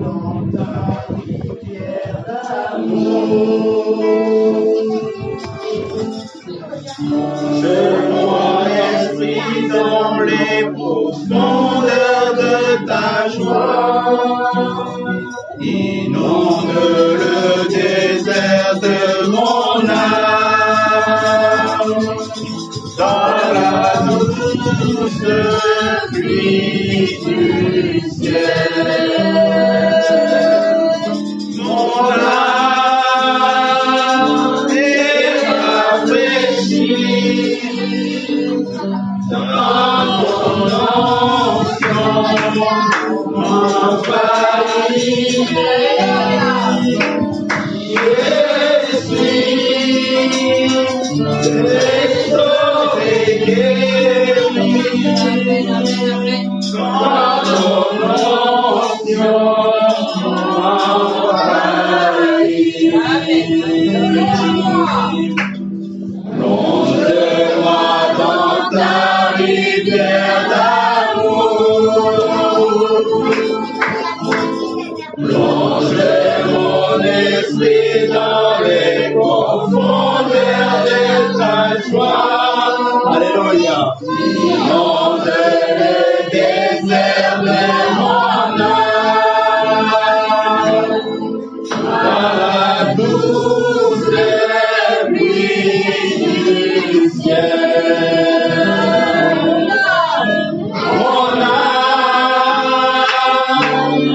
Dans ta rivière d'amour, je vois l'esprit dans les profondeurs de ta joie. Inonde le désert de mon âme, dans la douce pluie du ciel. Mon âme est rafraîchie dans ton onction, envahie. Plonge-moi dans ta rivière d'amour. Plonge mon esprit dans les profondeurs de ta joie. Alléluia. Inonde le désert de mon âme, dans la douce pluie du ciel. Mon âme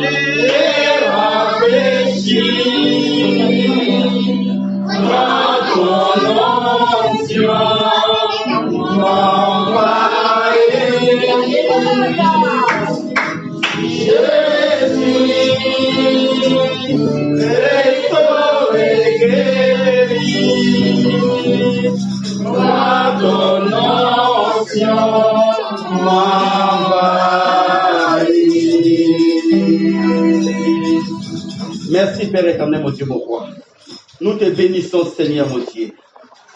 est rafraîchie dans ton onction, merci Père éternel, mon Dieu, mon roi. Nous te bénissons, Seigneur, mon Dieu.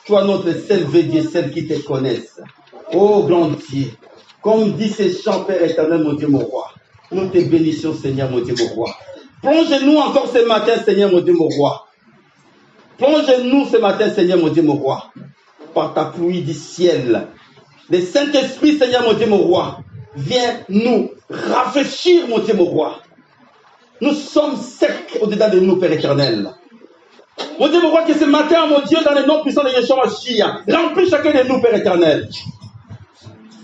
Toi, notre seul Dieu, celle qui te connaissent. Ô grand Dieu, comme dit ces chants, Père éternel, mon Dieu, mon roi. Nous te bénissons, Seigneur, mon Dieu, mon roi. Plonge-nous encore ce matin, Seigneur, mon Dieu, mon roi. Plonge-nous ce matin, Seigneur, mon Dieu, mon roi. Par ta pluie du ciel. Le Saint-Esprit, Seigneur, mon Dieu, mon roi, viens nous rafraîchir, mon Dieu, mon roi. Nous sommes secs au-dedans de nous, Père éternel. Mon Dieu, mon roi, que ce matin, mon Dieu, dans le nom puissant de Yeshua Mashiach, remplis chacun de nous, Père éternel.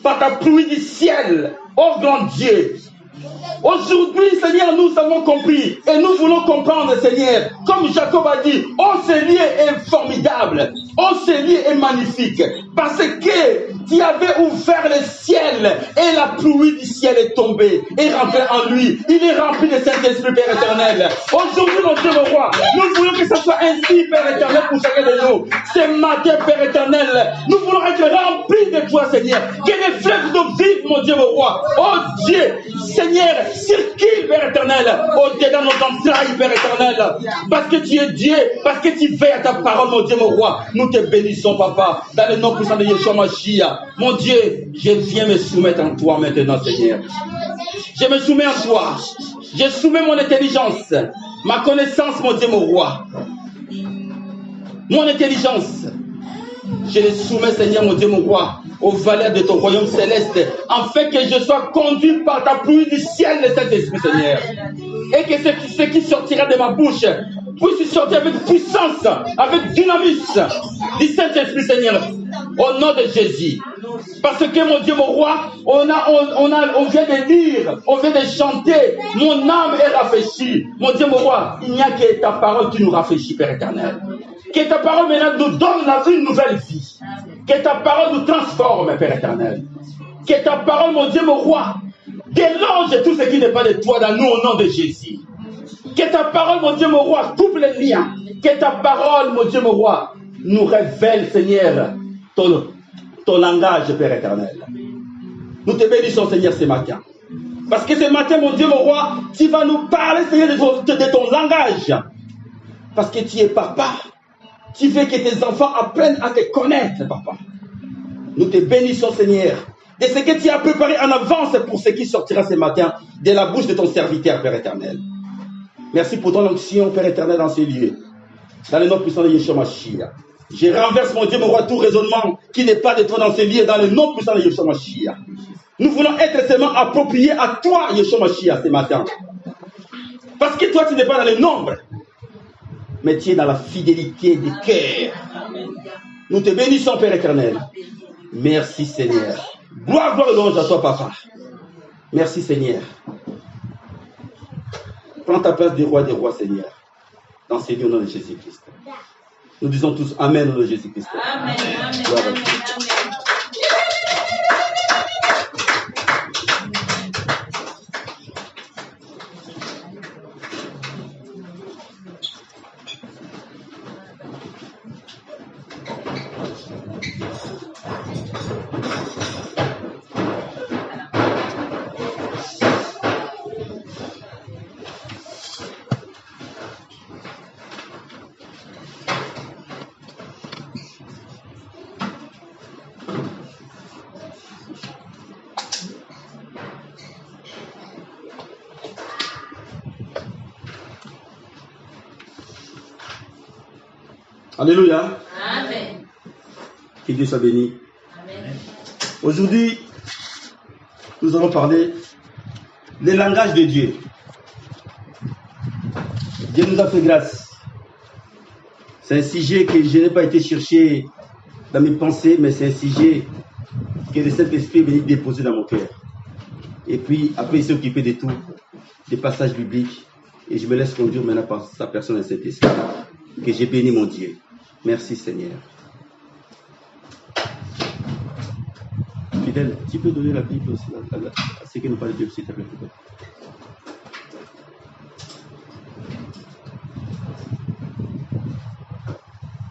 Par ta pluie du ciel, ô grand Dieu. Aujourd'hui, Seigneur, nous avons compris et nous voulons comprendre, Seigneur, comme Jacob a dit, oh, ce lieu est formidable, oh, ce lieu est magnifique, parce que tu avais ouvert le ciel et la pluie du ciel est tombée et rentrée en lui. Il est rempli de Saint-Esprit, Père éternel. Aujourd'hui, mon Dieu, mon roi, nous voulons que ce soit ainsi, Père éternel, pour chacun de nous. Ce matin, Père éternel, nous voulons être remplis de toi, Seigneur. Que les fleuves d'eau vivent, mon Dieu, mon roi. Oh Dieu, Seigneur, circule, Père éternel, au-dedans de nos entrailles, Père éternel, parce que tu es Dieu, parce que tu veilles à ta parole, mon Dieu, mon roi. Nous te bénissons, Papa, dans le nom puissant de Yeshua Mashiach. Mon Dieu, je viens me soumettre en toi maintenant, Seigneur. Je me soumets en toi. Je soumets mon intelligence, ma connaissance, mon Dieu, mon roi. Mon intelligence, je le soumets, Seigneur, mon Dieu, mon roi, aux valeurs de ton royaume céleste, afin que je sois conduit par ta pluie du ciel de cet esprit, Seigneur. Et que ce qui sortira de ma bouche puisse sortir avec puissance, avec dynamisme du Saint-Esprit, Seigneur, au nom de Jésus. Parce que, mon Dieu, mon roi, on vient de lire, on vient de chanter, mon âme est rafraîchie. Mon Dieu, mon roi, il n'y a que ta parole qui nous rafraîchit, Père éternel. Que ta parole maintenant nous donne une nouvelle vie. Que ta parole nous transforme, Père éternel. Que ta parole, mon Dieu, mon roi, déloge tout ce qui n'est pas de toi dans nous au nom de Jésus. Que ta parole, mon Dieu, mon roi, coupe les liens. Que ta parole, mon Dieu, mon roi, nous révèle, Seigneur, ton langage, Père éternel. Nous te bénissons, Seigneur, ce matin. Parce que ce matin, mon Dieu, mon roi, tu vas nous parler, Seigneur, de ton langage. Parce que tu es papa. Tu veux que tes enfants apprennent à te connaître, papa. Nous te bénissons, Seigneur. de ce que tu as préparé en avance pour ce qui sortira ce matin de la bouche de ton serviteur, Père éternel. Merci pour ton onction, Père éternel, dans ces lieux. Dans le nom puissant de Yeshua Mashiach. Je renverse, mon Dieu, mon roi, tout raisonnement qui n'est pas de toi dans ces lieux, dans le nom puissant de Yeshua Mashiach. Nous voulons être seulement appropriés à toi, Yeshua Mashiach, ce matin. Parce que toi, tu n'es pas dans le nombre, mais tu es dans la fidélité du cœur. Nous te bénissons, Père éternel. Merci, Seigneur. Gloire, gloire et louange à toi, Papa. Merci, Seigneur. Prends ta place de roi des rois, Seigneur. Dans ces lieux, au nom de Jésus-Christ. Nous disons tous Amen au nom de Jésus-Christ. Amen, amen, Gloire à amen, Dieu. amen. Alléluia. Amen. Que Dieu soit béni. Amen. Aujourd'hui, nous allons parler des langages de Dieu. Dieu nous a fait grâce. C'est un sujet que je n'ai pas été chercher dans mes pensées, mais c'est un sujet que le Saint-Esprit est venu déposer dans mon cœur. Et puis, après, il s'est occupé de tout, des passages bibliques. Et je me laisse conduire maintenant par sa personne et cet esprit. Que j'ai béni mon Dieu. Merci Seigneur. Fidèle, tu peux donner la Bible aussi à ceux qui n'ont pas de Bible, s'il te plaît.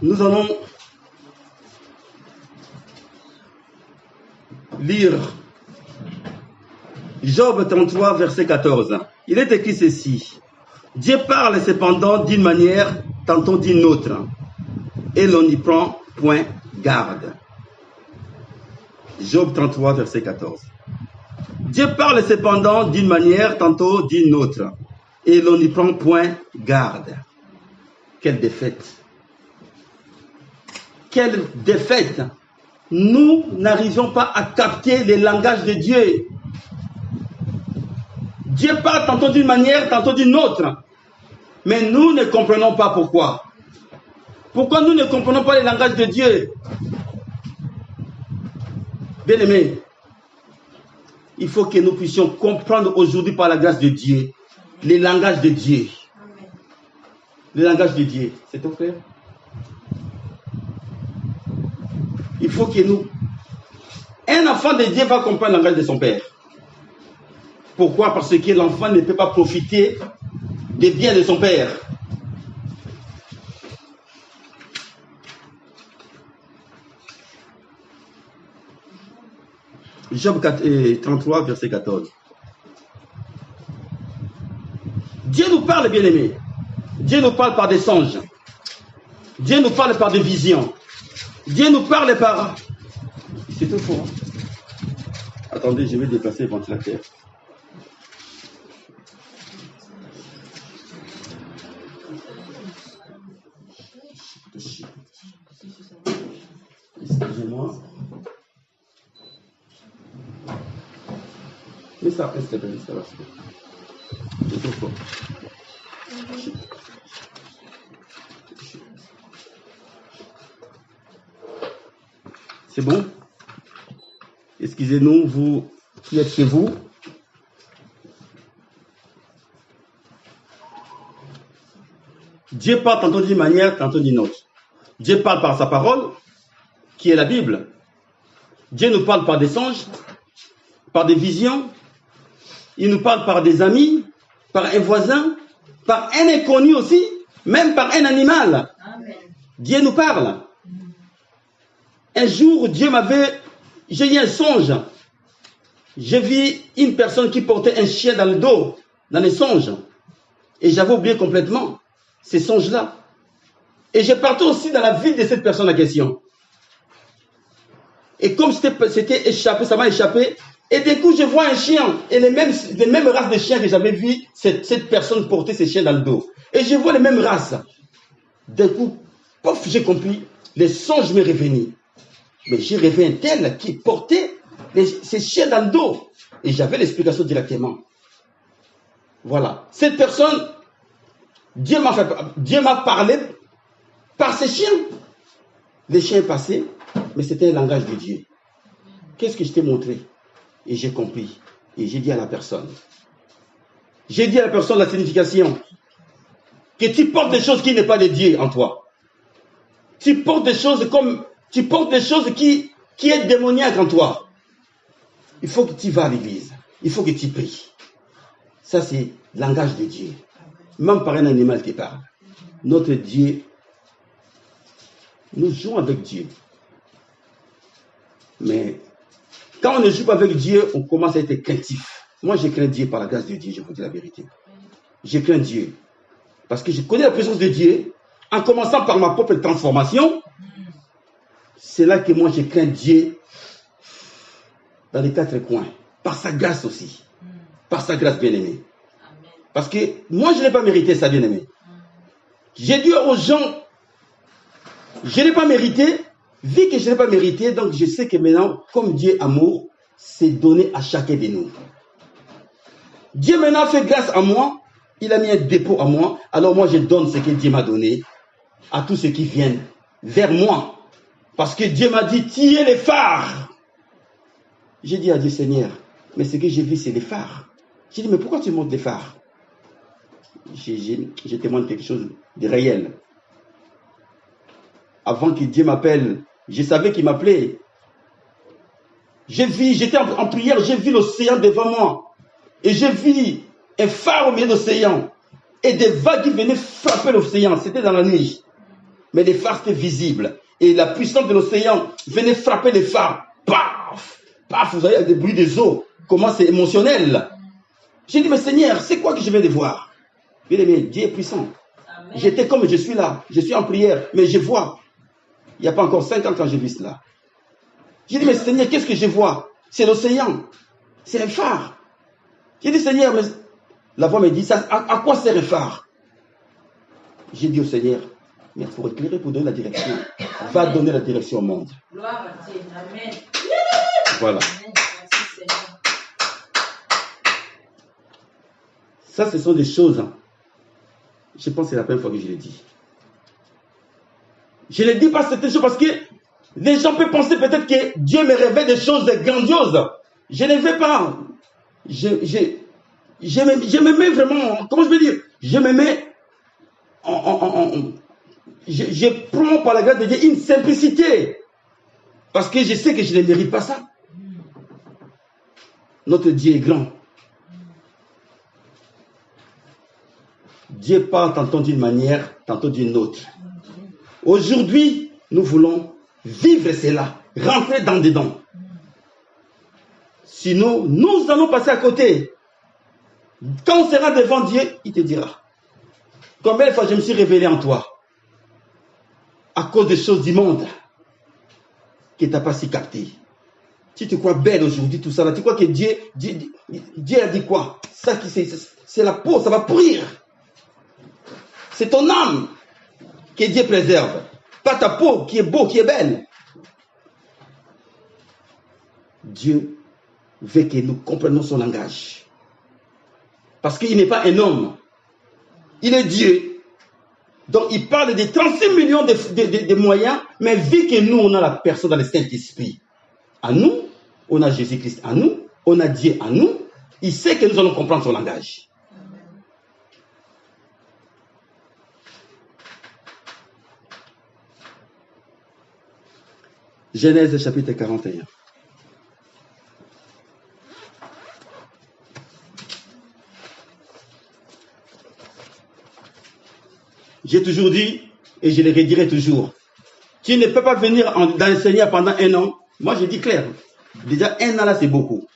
Nous allons lire Job 33, verset 14. Il est écrit ceci. Dieu parle cependant d'une manière, tantôt d'une autre, et l'on n'y prend point garde. Job 33, verset 14. Dieu parle cependant d'une manière, tantôt d'une autre, et l'on n'y prend point garde. Quelle défaite! Quelle défaite! Nous n'arrivons pas à capter les langages de Dieu. Dieu parle tantôt d'une manière, tantôt d'une autre. Mais nous ne comprenons pas pourquoi. Pourquoi nous ne comprenons pas les langages de Dieu? Bien-aimés, il faut que nous puissions comprendre aujourd'hui par la grâce de Dieu les langages de Dieu. Les langages de Dieu. C'est ton frère? Il faut que nous... Un enfant de Dieu va comprendre le langage de son père. Pourquoi? Parce que l'enfant ne peut pas profiter des biens de son père. Job 33, verset 14. Dieu nous parle, bien-aimés. Dieu nous parle par des songes. Dieu nous parle par des visions. Dieu nous parle par... C'est tout faux. Attendez, je vais déplacer le ventilateur. Excusez-moi. Mais ça après, c'est bien, ça va. C'est trop fort. C'est bon? Excusez-nous, vous qui êtes chez vous. Dieu parle tantôt d'une manière, tantôt d'une autre. Dieu parle par sa parole, qui est la Bible. Dieu nous parle par des songes, par des visions. Il nous parle par des amis, par un voisin, par un inconnu aussi, même par un animal. Amen. Dieu nous parle. Un jour, j'ai eu un songe. J'ai vu une personne qui portait un chien dans le dos, dans les songes. Et j'avais oublié complètement ces songes-là. Et j'ai parti aussi dans la vie de cette personne en question. Et comme c'était échappé, ça m'a échappé. Et du coup, je vois un chien. Et les mêmes races de chiens que j'avais vu cette personne porter ses chiens dans le dos. Et je vois les mêmes races. D'un coup, pof, j'ai compris. Les songes me revenaient. Mais j'ai rêvé un tel qui portait ses chiens dans le dos. Et j'avais l'explication directement. Voilà. Cette personne, Dieu m'a parlé par ses chiens. Les chiens passaient, mais c'était un langage de Dieu. Qu'est-ce que je t'ai montré? Et j'ai compris. Et j'ai dit à la personne. J'ai dit à la personne la signification. Que tu portes des choses qui n'est pas de Dieu en toi. Tu portes des choses qui est démoniaque en toi. Il faut que tu vas à l'église. Il faut que tu pries. Ça, c'est le langage de Dieu. Même par un animal qui parle. Notre Dieu, nous jouons avec Dieu. Mais quand on ne joue pas avec Dieu, on commence à être craintif. Moi, je crains Dieu par la grâce de Dieu, je vous dis la vérité. Je crains Dieu. Parce que je connais la présence de Dieu. En commençant par ma propre transformation, c'est là que moi, je crains Dieu dans les quatre coins. Par sa grâce aussi. Par sa grâce bien-aimée. Parce que moi, je n'ai pas mérité ça, bien-aimé. J'ai dit aux gens, je n'ai pas mérité. Vu que je n'ai pas mérité, donc je sais que maintenant, comme Dieu est amour, c'est donné à chacun de nous. Dieu maintenant fait grâce à moi, il a mis un dépôt à moi, alors moi je donne ce que Dieu m'a donné à tous ceux qui viennent vers moi. Parce que Dieu m'a dit, tu es les phares. J'ai dit à Dieu, Seigneur, mais ce que j'ai vu, c'est les phares. J'ai dit, mais pourquoi tu montres les phares? Je témoigne quelque chose de réel. Avant que Dieu m'appelle, je savais qu'il m'appelait. J'étais en prière, j'ai vu l'océan devant moi. Et j'ai vu un phare au milieu de l'océan. Et des vagues qui venaient frapper l'océan. C'était dans la nuit. Mais les phares étaient visibles. Et la puissance de l'océan venait frapper les phares. Paf! Paf! Vous voyez des bruits des eaux. Comment c'est émotionnel. J'ai dit, mais Seigneur, c'est quoi que je vais de voir? Bien aimé, Dieu est puissant. J'étais comme je suis là. Je suis en prière. Mais je vois. Il n'y a pas encore 5 ans quand j'ai vu cela. J'ai dit, mais Seigneur, qu'est-ce que je vois? C'est l'océan. C'est un phare. J'ai dit, Seigneur, mais la voix me dit, ça, à quoi sert un phare? J'ai dit au Seigneur, mais il faut éclairer pour donner la direction. Va donner la direction au monde. Gloire à Dieu. Amen. Voilà. Amen. Merci, Seigneur. Ça, ce sont des choses. Je pense que c'est la première fois que je le dis. Je ne dis pas cette chose parce que les gens peuvent penser peut-être que Dieu me révèle des choses grandioses. Je ne veux pas. Je me mets vraiment, comment je veux dire? Je me mets je prends par la grâce de Dieu une simplicité. Parce que je sais que je ne mérite pas ça. Notre Dieu est grand. Dieu parle tantôt d'une manière, tantôt d'une autre. Aujourd'hui, nous voulons vivre cela, rentrer dans dedans. Sinon, nous allons passer à côté. Quand on sera devant Dieu, il te dira. Combien de fois je me suis révélé en toi? À cause des choses du monde que tu n'as pas si capté. Si tu crois belle aujourd'hui, tout ça, là, tu crois que Dieu a dit quoi? Ça, c'est la peau, ça va pourrir. C'est ton âme que Dieu préserve. Pas ta peau qui est beau, qui est belle. Dieu veut que nous comprenions son langage. Parce qu'il n'est pas un homme. Il est Dieu. Donc il parle de 36 millions de moyens, mais vu que nous, on a la personne dans le Saint-Esprit, à nous, on a Jésus-Christ à nous, on a Dieu à nous, il sait que nous allons comprendre son langage. Genèse chapitre 41. J'ai toujours dit, et je le redirai toujours, tu ne peux pas venir dans le Seigneur pendant 1 an. Moi, je dis clair. Déjà, 1 an là, c'est beaucoup.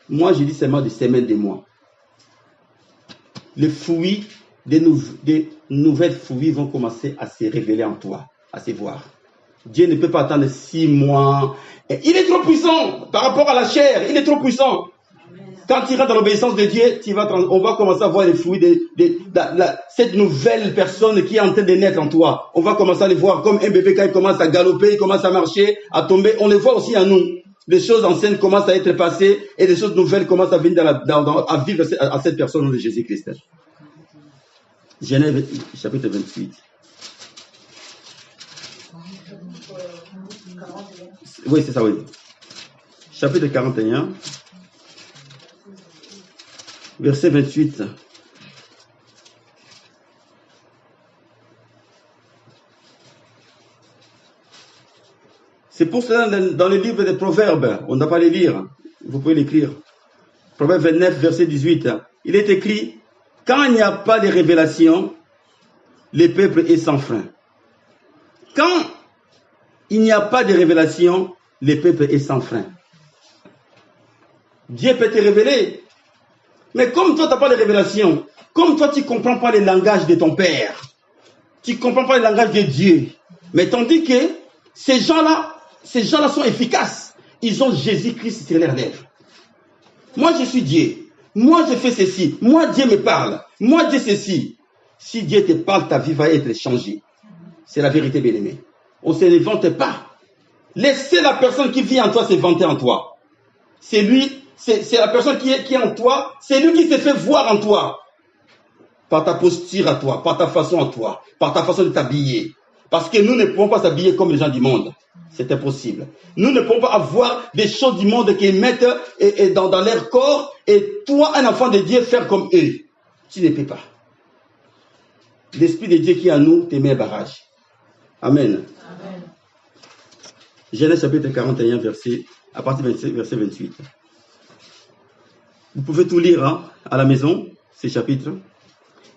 Moi, je dis seulement des semaines, des mois. Les fruits, des nouvelles fruits vont commencer à se révéler en toi, à se voir. Dieu ne peut pas attendre 6 mois. Et il est trop puissant par rapport à la chair. Il est trop puissant. Quand tu rentres dans l'obéissance de Dieu, on va commencer à voir les fruits de cette nouvelle personne qui est en train de naître en toi. On va commencer à les voir comme un bébé quand il commence à galoper, il commence à marcher, à tomber. On les voit aussi en nous. Les choses anciennes commencent à être passées et les choses nouvelles commencent à venir à vivre à cette personne de Jésus-Christ. Genèse chapitre 28. Oui, c'est ça, oui. Chapitre 41. Verset 28. C'est pour cela, dans le livre des Proverbes, on n'a pas à les lire, vous pouvez l'écrire. Proverbe 29, verset 18. Il est écrit, quand il n'y a pas de révélation, le peuple est sans frein. Quand il n'y a pas de révélation, le peuple est sans frein. Dieu peut te révéler. Mais comme toi, tu n'as pas de révélation, comme toi, tu ne comprends pas le langage de ton Père, tu ne comprends pas le langage de Dieu, mais tandis que ces gens-là sont efficaces. Ils ont Jésus-Christ sur leurs lèvres. Moi, je suis Dieu. Moi, je fais ceci. Moi, Dieu me parle. Moi, Dieu ceci. Si Dieu te parle, ta vie va être changée. C'est la vérité, bien-aimé. On ne se vante pas. Laissez la personne qui vit en toi se vanter en toi. C'est lui. C'est la personne qui est en toi, c'est lui qui se fait voir en toi. Par ta posture à toi, par ta façon à toi, par ta façon de t'habiller. Parce que nous ne pouvons pas s'habiller comme les gens du monde. C'est impossible. Nous ne pouvons pas avoir des choses du monde qu'ils mettent dans leur corps et toi, un enfant de Dieu, faire comme eux. Tu ne peux pas. L'Esprit de Dieu qui est en nous te met un barrage. Amen. Amen. Genèse chapitre 41, à partir du verset 28. Vous pouvez tout lire à la maison, ces chapitres.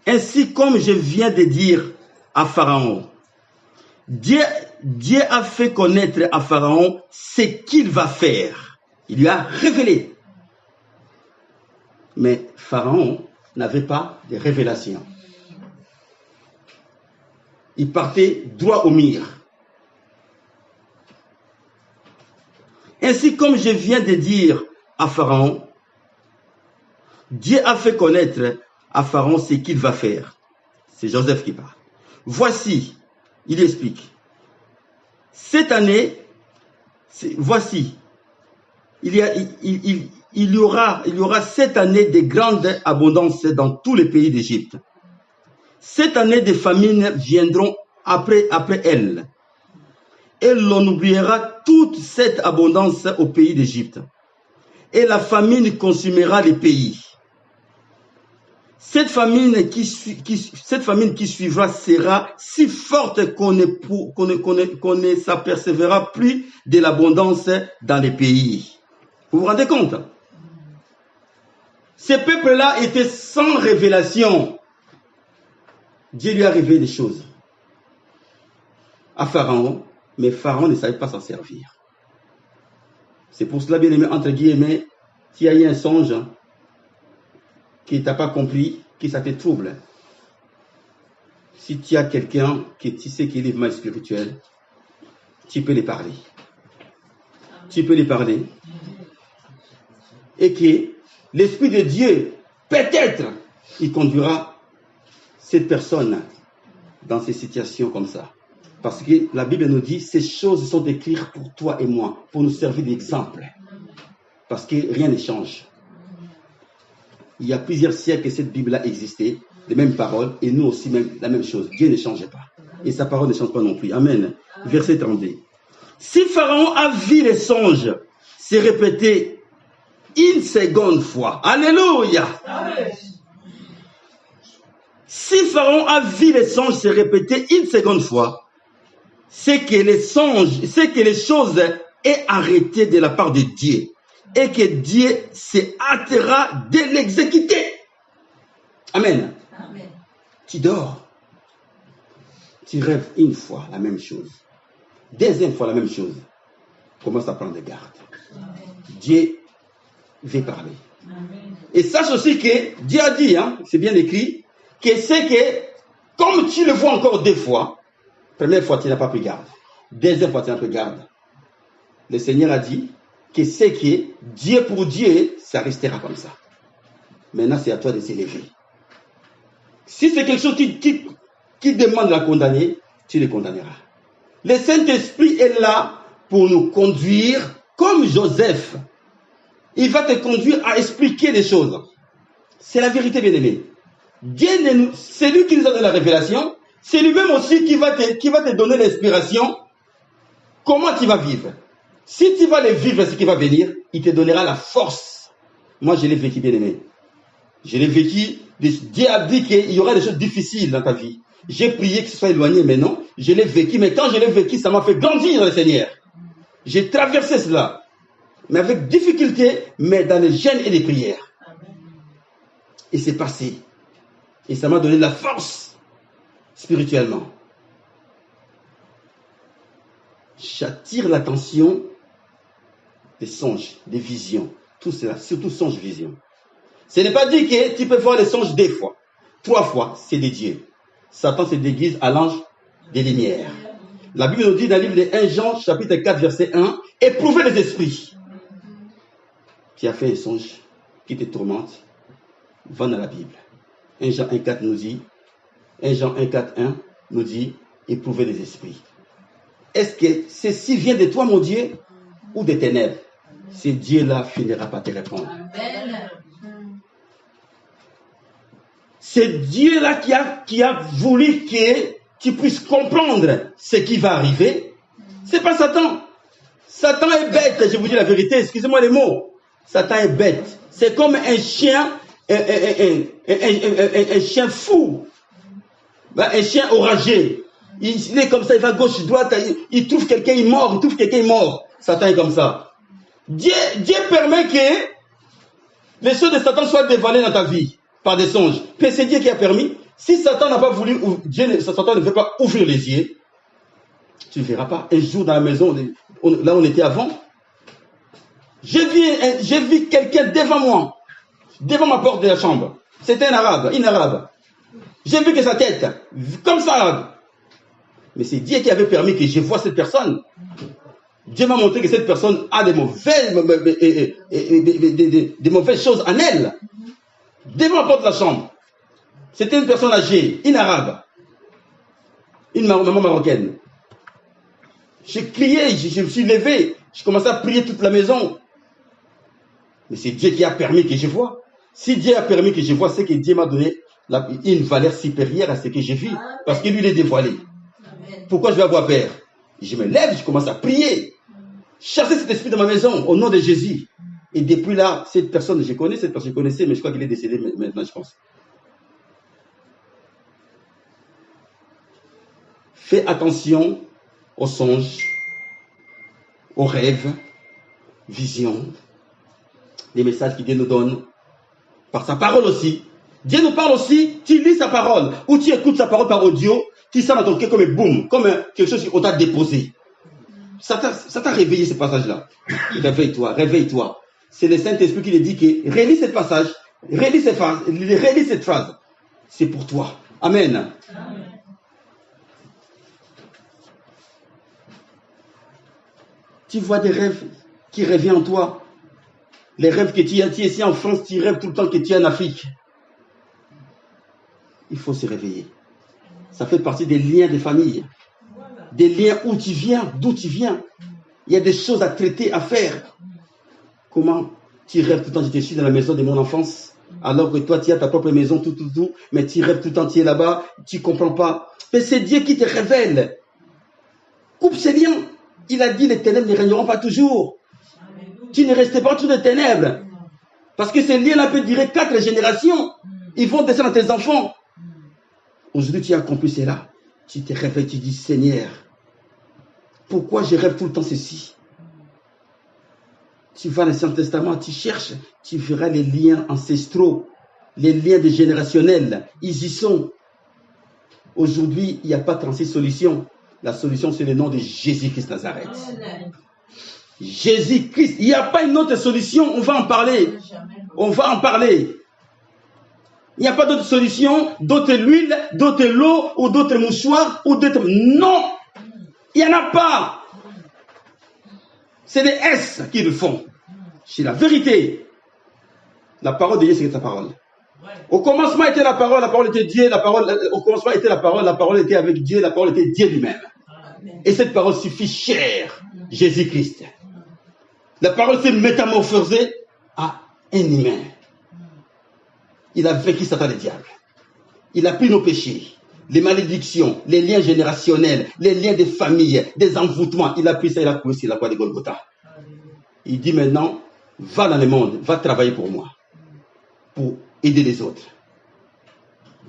Ainsi comme je viens de dire à Pharaon, Dieu a fait connaître à Pharaon ce qu'il va faire. Il lui a révélé. Mais Pharaon n'avait pas de révélation. Il partait droit au mur. Ainsi comme je viens de dire à Pharaon, Dieu a fait connaître à Pharaon ce qu'il va faire. C'est Joseph qui parle. Voici, il explique. Cette année, voici, il y aura 7 années de grande abondance dans tous les pays d'Égypte. 7 années de famine viendront après elle. Et l'on oubliera toute cette abondance au pays d'Égypte. Et la famine consumera les pays. Cette famine qui suivra sera si forte qu'on ne s'apercevra plus de l'abondance dans les pays. Vous vous rendez compte? Ces peuples-là étaient sans révélation. Dieu lui a révélé des choses à Pharaon, mais Pharaon ne savait pas s'en servir. C'est pour cela, bien aimé, entre guillemets, qu'il y a eu un songe qui t'a pas compris, que ça te trouble. Si tu as quelqu'un qui tu sais qu'il est vraiment spirituel, tu peux lui parler. Tu peux lui parler. Et que l'Esprit de Dieu, peut-être, il conduira cette personne dans ces situations comme ça. Parce que la Bible nous dit, ces choses sont écrites pour toi et moi, pour nous servir d'exemple. Parce que rien ne change. Il y a plusieurs siècles que cette Bible a existé, les mêmes paroles, et nous aussi même la même chose. Dieu ne change pas. Et sa parole ne change pas non plus. Amen. Verset 32. Si Pharaon a vu les songes se répéter une seconde fois. Alléluia. Amen. Si Pharaon a vu les songes se répéter une seconde fois, c'est que les choses est arrêtées de la part de Dieu. Et que Dieu se hâtera de l'exécuter. Amen. Amen. Tu dors. Tu rêves une fois la même chose. Deuxième fois la même chose. Commence à prendre garde. Amen. Dieu veut parler. Amen. Et sache aussi que Dieu a dit, c'est bien écrit, que c'est que, comme tu le vois encore 2 fois, première fois tu n'as pas pris garde. Deuxième fois, regarde. Le Seigneur a dit que c'est que Dieu pour Dieu, ça restera comme ça. Maintenant, c'est à toi de s'élever. Si c'est quelque chose qui demande la condamner, tu le condamneras. Le Saint-Esprit est là pour nous conduire comme Joseph. Il va te conduire à expliquer les choses. C'est la vérité, bien-aimé. Dieu, c'est lui qui nous a donné la révélation. C'est lui-même aussi qui va te donner l'inspiration. Comment tu vas vivre? Si tu vas le vivre, ce qui va venir, il te donnera la force. Moi, je l'ai vécu, bien-aimé. Je l'ai vécu. Dieu a dit qu'il y aura des choses difficiles dans ta vie. J'ai prié que ce soit éloigné, mais non. Je l'ai vécu, mais quand je l'ai vécu, ça m'a fait grandir, le Seigneur. J'ai traversé cela. Mais avec difficulté, mais dans les jeûnes et les prières. Et c'est passé. Et ça m'a donné de la force spirituellement. J'attire l'attention des songes, des visions. Tout cela, surtout songes, visions. Ce n'est pas dit que tu peux voir les songes 2 fois. 3 fois, c'est des dieux. Satan se déguise à l'ange des lumières. La Bible nous dit dans le livre de 1 Jean, chapitre 4, verset 1, éprouvez les esprits. Tu as fait un songe qui te tourmente, va dans la Bible. 1 Jean 1, 4 nous dit, 1 Jean 1, 4, 1 nous dit, éprouvez les esprits. Est-ce que ceci vient de toi, mon Dieu, ou des ténèbres? Ce Dieu-là finira par te répondre. Amen. C'est Dieu-là qui a voulu que tu puisses comprendre ce qui va arriver. C'est pas Satan. Satan est bête, je vous dis la vérité, excusez-moi les mots. Satan est bête. C'est comme un chien, un chien fou. Un chien oragé. Il est comme ça, il va gauche, droite, il trouve quelqu'un, il mord, Satan est comme ça. Dieu permet que les choses de Satan soient dévoilées dans ta vie par des songes. Puis c'est Dieu qui a permis. Si Satan n'a pas voulu, Satan ne veut pas ouvrir les yeux, tu ne verras pas. Un jour dans la maison, là où on était avant, j'ai vu quelqu'un devant moi, devant ma porte de la chambre. C'était un arabe. J'ai vu que sa tête, comme ça. Mais c'est Dieu qui avait permis que je voie cette personne. Dieu m'a montré que cette personne a des mauvaises choses en elle. Devant la porte de la chambre. C'était une personne âgée, une arabe. Une maman marocaine. J'ai crié, je me suis levé. Je commençais à prier toute la maison. Mais c'est Dieu qui a permis que je voie. Si Dieu a permis que je voie, c'est que Dieu m'a donné une valeur supérieure à ce que j'ai vu. Parce que lui, il est dévoilé. Pourquoi je vais avoir peur? Je me lève, je commence à prier. Chasser cet esprit de ma maison au nom de Jésus. Et depuis là, cette personne, je connaissais, mais je crois qu'il est décédé maintenant, je pense. Fais attention aux songes, aux rêves, visions, les messages que Dieu nous donne, par sa parole aussi. Dieu nous parle aussi, tu lis sa parole, ou tu écoutes sa parole par audio, tu sens dans ton cœur comme un boum, comme quelque chose qu'on t'a déposé. Ça t'a réveillé ce passage-là. Réveille-toi. C'est le Saint-Esprit qui lui dit que relis ce passage, relis cette phrase. C'est pour toi. Amen. Amen. Tu vois des rêves qui reviennent en toi. Les rêves que tu as ici en France, tu rêves tout le temps que tu es en Afrique. Il faut se réveiller. Ça fait partie des liens de famille. Des liens où tu viens, d'où tu viens. Il y a des choses à traiter, à faire. Comment tu rêves tout le temps, j'étais ici dans la maison de mon enfance, alors que toi tu as ta propre maison, tout, mais tu rêves tout le temps, tu es là-bas, tu ne comprends pas. Mais c'est Dieu qui te révèle. Coupe ces liens. Il a dit, les ténèbres ne régneront pas toujours. Tu ne restes pas toujours des ténèbres. Parce que ces liens-là peuvent durer 4 générations. Ils vont descendre à tes enfants. Aujourd'hui, tu as accompli cela. Tu te réveilles, tu dis, Seigneur, pourquoi je rêve tout le temps ceci? Tu vas dans l'Ancien Testament, tu cherches, tu verras les liens ancestraux, les liens générationnels. Ils y sont. Aujourd'hui, il n'y a pas 36 solutions. La solution, c'est le nom de Jésus-Christ Nazareth. Jésus-Christ. Il n'y a pas une autre solution. On va en parler. Il n'y a pas d'autre solution, d'autre huile, d'autre l'eau, ou d'autres mouchoirs, ou d'autres... Non! Il n'y en a pas. C'est des S qui le font. C'est la vérité. La parole de Dieu, c'est sa parole. Au commencement était la parole était Dieu, au commencement était la parole était avec Dieu, la parole était Dieu lui-même. Et cette parole suffit cher, Jésus-Christ. La parole s'est métamorphosée à un humain. Il a vaincu Satan le diable. Il a pris nos péchés, les malédictions, les liens générationnels, les liens des familles, des envoûtements. Il a pris ça, il a couru sur la croix de Golgotha. Il dit maintenant, va dans le monde, va travailler pour moi, pour aider les autres.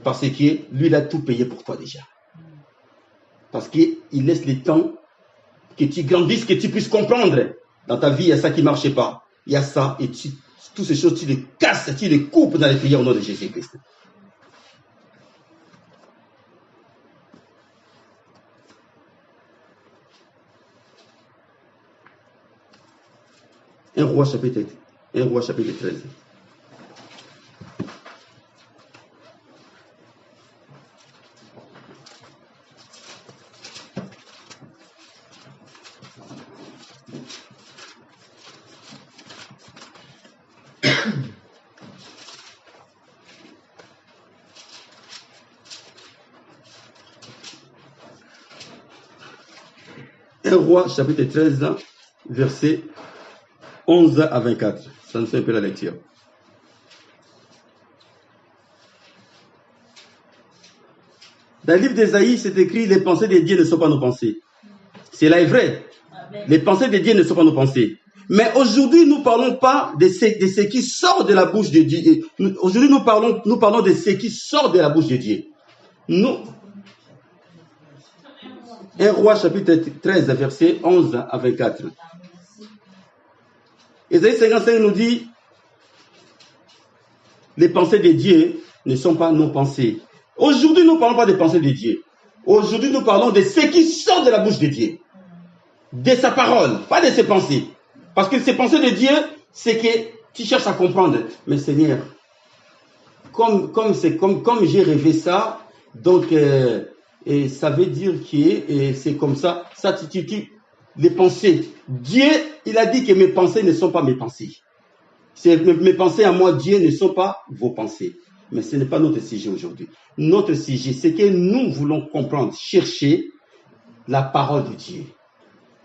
Parce que lui, il a tout payé pour toi déjà. Parce qu'il laisse le temps que tu grandisses, que tu puisses comprendre. Dans ta vie, il y a ça qui ne marche pas. Il y a ça, et toutes ces choses, tu les casses, tu les coupes dans les prières au nom de Jésus-Christ. Un roi chapitre 13. Un roi chapitre 13, verset 11 à 24. Ça nous fait un peu la lecture. Dans le livre d'Ésaïe, c'est écrit: les pensées de Dieu ne sont pas nos pensées. C'est là est vrai. Les pensées de Dieu ne sont pas nos pensées. Mais aujourd'hui, nous ne parlons pas de ce qui sort de la bouche de Dieu. Aujourd'hui, nous parlons de ce qui sort de la bouche de Dieu. Un roi chapitre 13, verset 11 à 24. Ésaïe 55 nous dit: les pensées de Dieu ne sont pas nos pensées. Aujourd'hui, nous ne parlons pas des pensées de Dieu. Aujourd'hui, nous parlons de ce qui sort de la bouche de Dieu. De sa parole, pas de ses pensées. Parce que ces pensées de Dieu, c'est que tu cherches à comprendre. Mais Seigneur, comme j'ai rêvé ça, donc et ça veut dire que c'est comme ça. Ça, les pensées. Dieu, il a dit que mes pensées ne sont pas mes pensées. Mes pensées à moi, Dieu, ne sont pas vos pensées. Mais ce n'est pas notre sujet aujourd'hui. Notre sujet, c'est que nous voulons comprendre, chercher la parole de Dieu.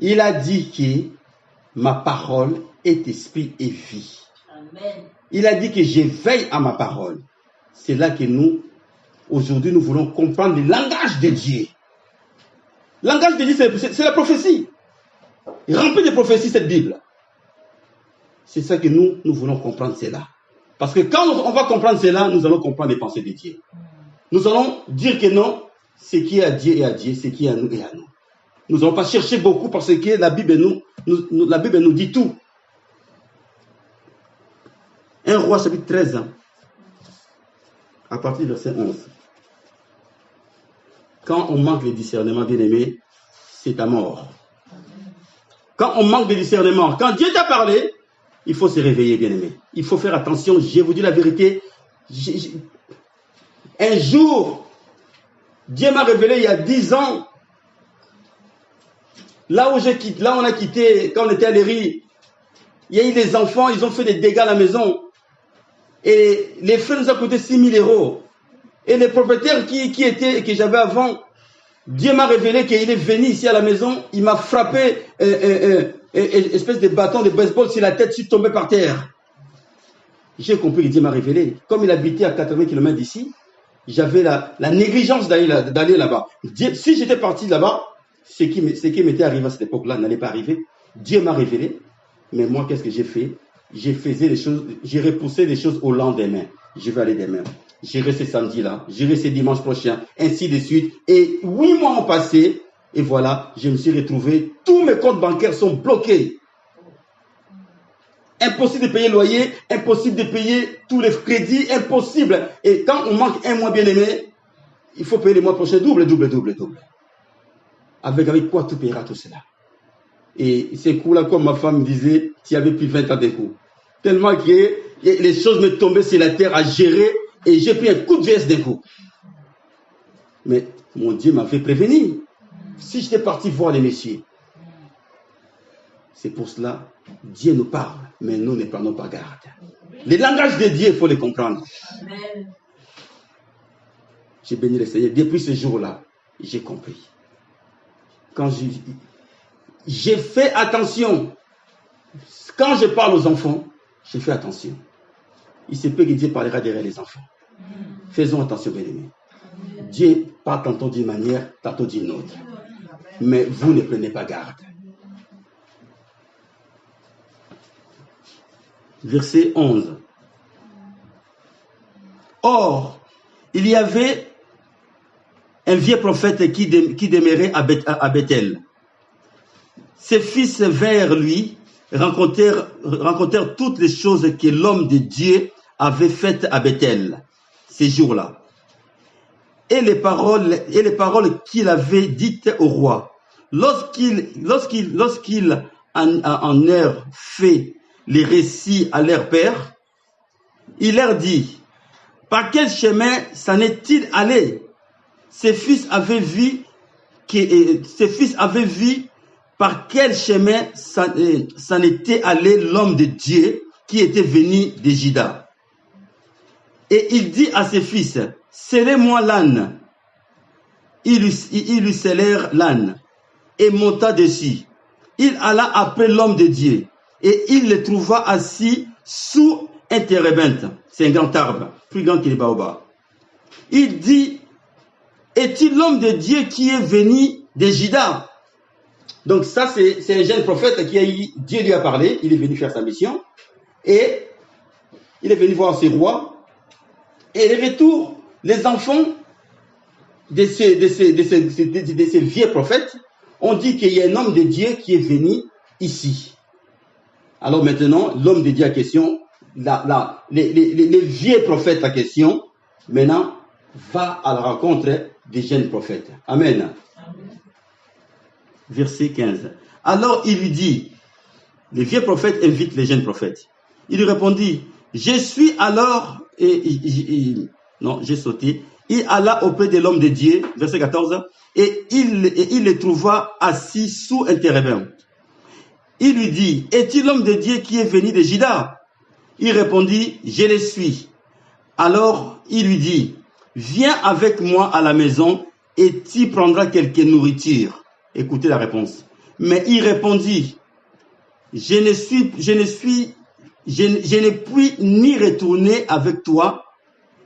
Il a dit que ma parole est esprit et vie. Amen. Il a dit que je veille à ma parole. C'est là que nous, aujourd'hui, nous voulons comprendre le langage de Dieu. Le langage de Dieu, c'est la prophétie. Il remplit de prophéties, cette Bible. C'est ça que nous voulons comprendre cela. Parce que quand on va comprendre cela, nous allons comprendre les pensées de Dieu. Nous allons dire que non, ce qui est à Dieu est à Dieu, ce qui est à nous est à nous. Nous n'allons pas chercher beaucoup parce que la Bible nous dit tout. 1 Roi chapitre 13, à partir du verset 11. Quand on manque de discernement, bien aimé, c'est ta mort. Quand on manque de discernement, quand Dieu t'a parlé, il faut se réveiller, bien aimé. Il faut faire attention. Je vous dis la vérité. Un jour, Dieu m'a révélé il y a 10 ans. Là où on a quitté, quand on était à Léry, il y a eu des enfants, ils ont fait des dégâts à la maison. Et les frais nous ont coûté 6 000 €. Et les propriétaires que j'avais avant, Dieu m'a révélé qu'il est venu ici à la maison, il m'a frappé espèce de bâton de baseball sur la tête, je suis tombé par terre. J'ai compris que Dieu m'a révélé. Comme il habitait à 80 km d'ici, j'avais la négligence d'aller là-bas. Si j'étais parti là-bas, ce qui m'était arrivé à cette époque-là n'allait pas arriver. Dieu m'a révélé. Mais moi, qu'est-ce que j'ai fait? J'ai repoussé les choses au lendemain. Je vais aller demain. J'irai ce samedi-là, j'irai ce dimanche prochain, ainsi de suite. Et 8 mois ont passé, et voilà, je me suis retrouvé, tous mes comptes bancaires sont bloqués. Impossible de payer le loyer, impossible de payer tous les crédits, impossible. Et quand on manque un mois, bien aimé, il faut payer les mois prochains double. Avec quoi tu paieras tout cela? Et ces coups-là, comme ma femme me disait, tu avais plus 20 ans de coups. Tellement que les choses me tombaient sur la terre à gérer. Et j'ai pris un coup de veste d'un coup. Mais mon Dieu m'a fait prévenir. Si j'étais parti voir les messieurs, c'est pour cela, Dieu nous parle, mais nous ne prenons pas garde. Les langages de Dieu, il faut les comprendre. Amen. J'ai béni le Seigneur. Depuis ce jour-là, j'ai compris. Quand j'ai fait attention. Quand je parle aux enfants, je fais attention. Il se peut que Dieu parlera derrière les enfants. Faisons attention, bien-aimés. Dieu parle tantôt d'une manière, tantôt d'une autre. Mais vous ne prenez pas garde. Verset 11. Or, il y avait un vieux prophète qui demeurait à Bethel. Ses fils vers lui rencontrèrent toutes les choses que l'homme de Dieu avait faites à Bethel ces jours-là. Et les paroles qu'il avait dites au roi. Lorsqu'il en eurent fait les récits à leur père, il leur dit, par quel chemin s'en est-il allé? Ses fils avaient vu par quel chemin s'en était allé l'homme de Dieu qui était venu de Juda. Et il dit à ses fils, scellez-moi l'âne. Ils lui scellèrent l'âne et monta dessus. Il alla après l'homme de Dieu et il le trouva assis sous un térébinthe. C'est un grand arbre, plus grand que les baobabs. Il dit, est-il l'homme de Dieu qui est venu de Juda? Donc ça, c'est un jeune prophète Dieu lui a parlé, il est venu faire sa mission, et il est venu voir ses rois, et les retours, les enfants de ces vieux prophètes ont dit qu'il y a un homme de Dieu qui est venu ici. Alors maintenant, l'homme de Dieu à question, les vieux prophètes à question, maintenant, va à la rencontre des jeunes prophètes. Amen. Verset 15. Alors il lui dit, les vieux prophètes invitent les jeunes prophètes. Il lui répondit, je suis alors, non, j'ai sauté. Il alla auprès de l'homme de Dieu, verset 14, et il le trouva assis sous un térébinthe. Il lui dit, est-il l'homme de Dieu qui est venu de Juda? Il répondit, je le suis. Alors il lui dit, viens avec moi à la maison et tu prendras quelque nourriture. Écoutez la réponse. Mais il répondit, je ne puis ni retourner avec toi,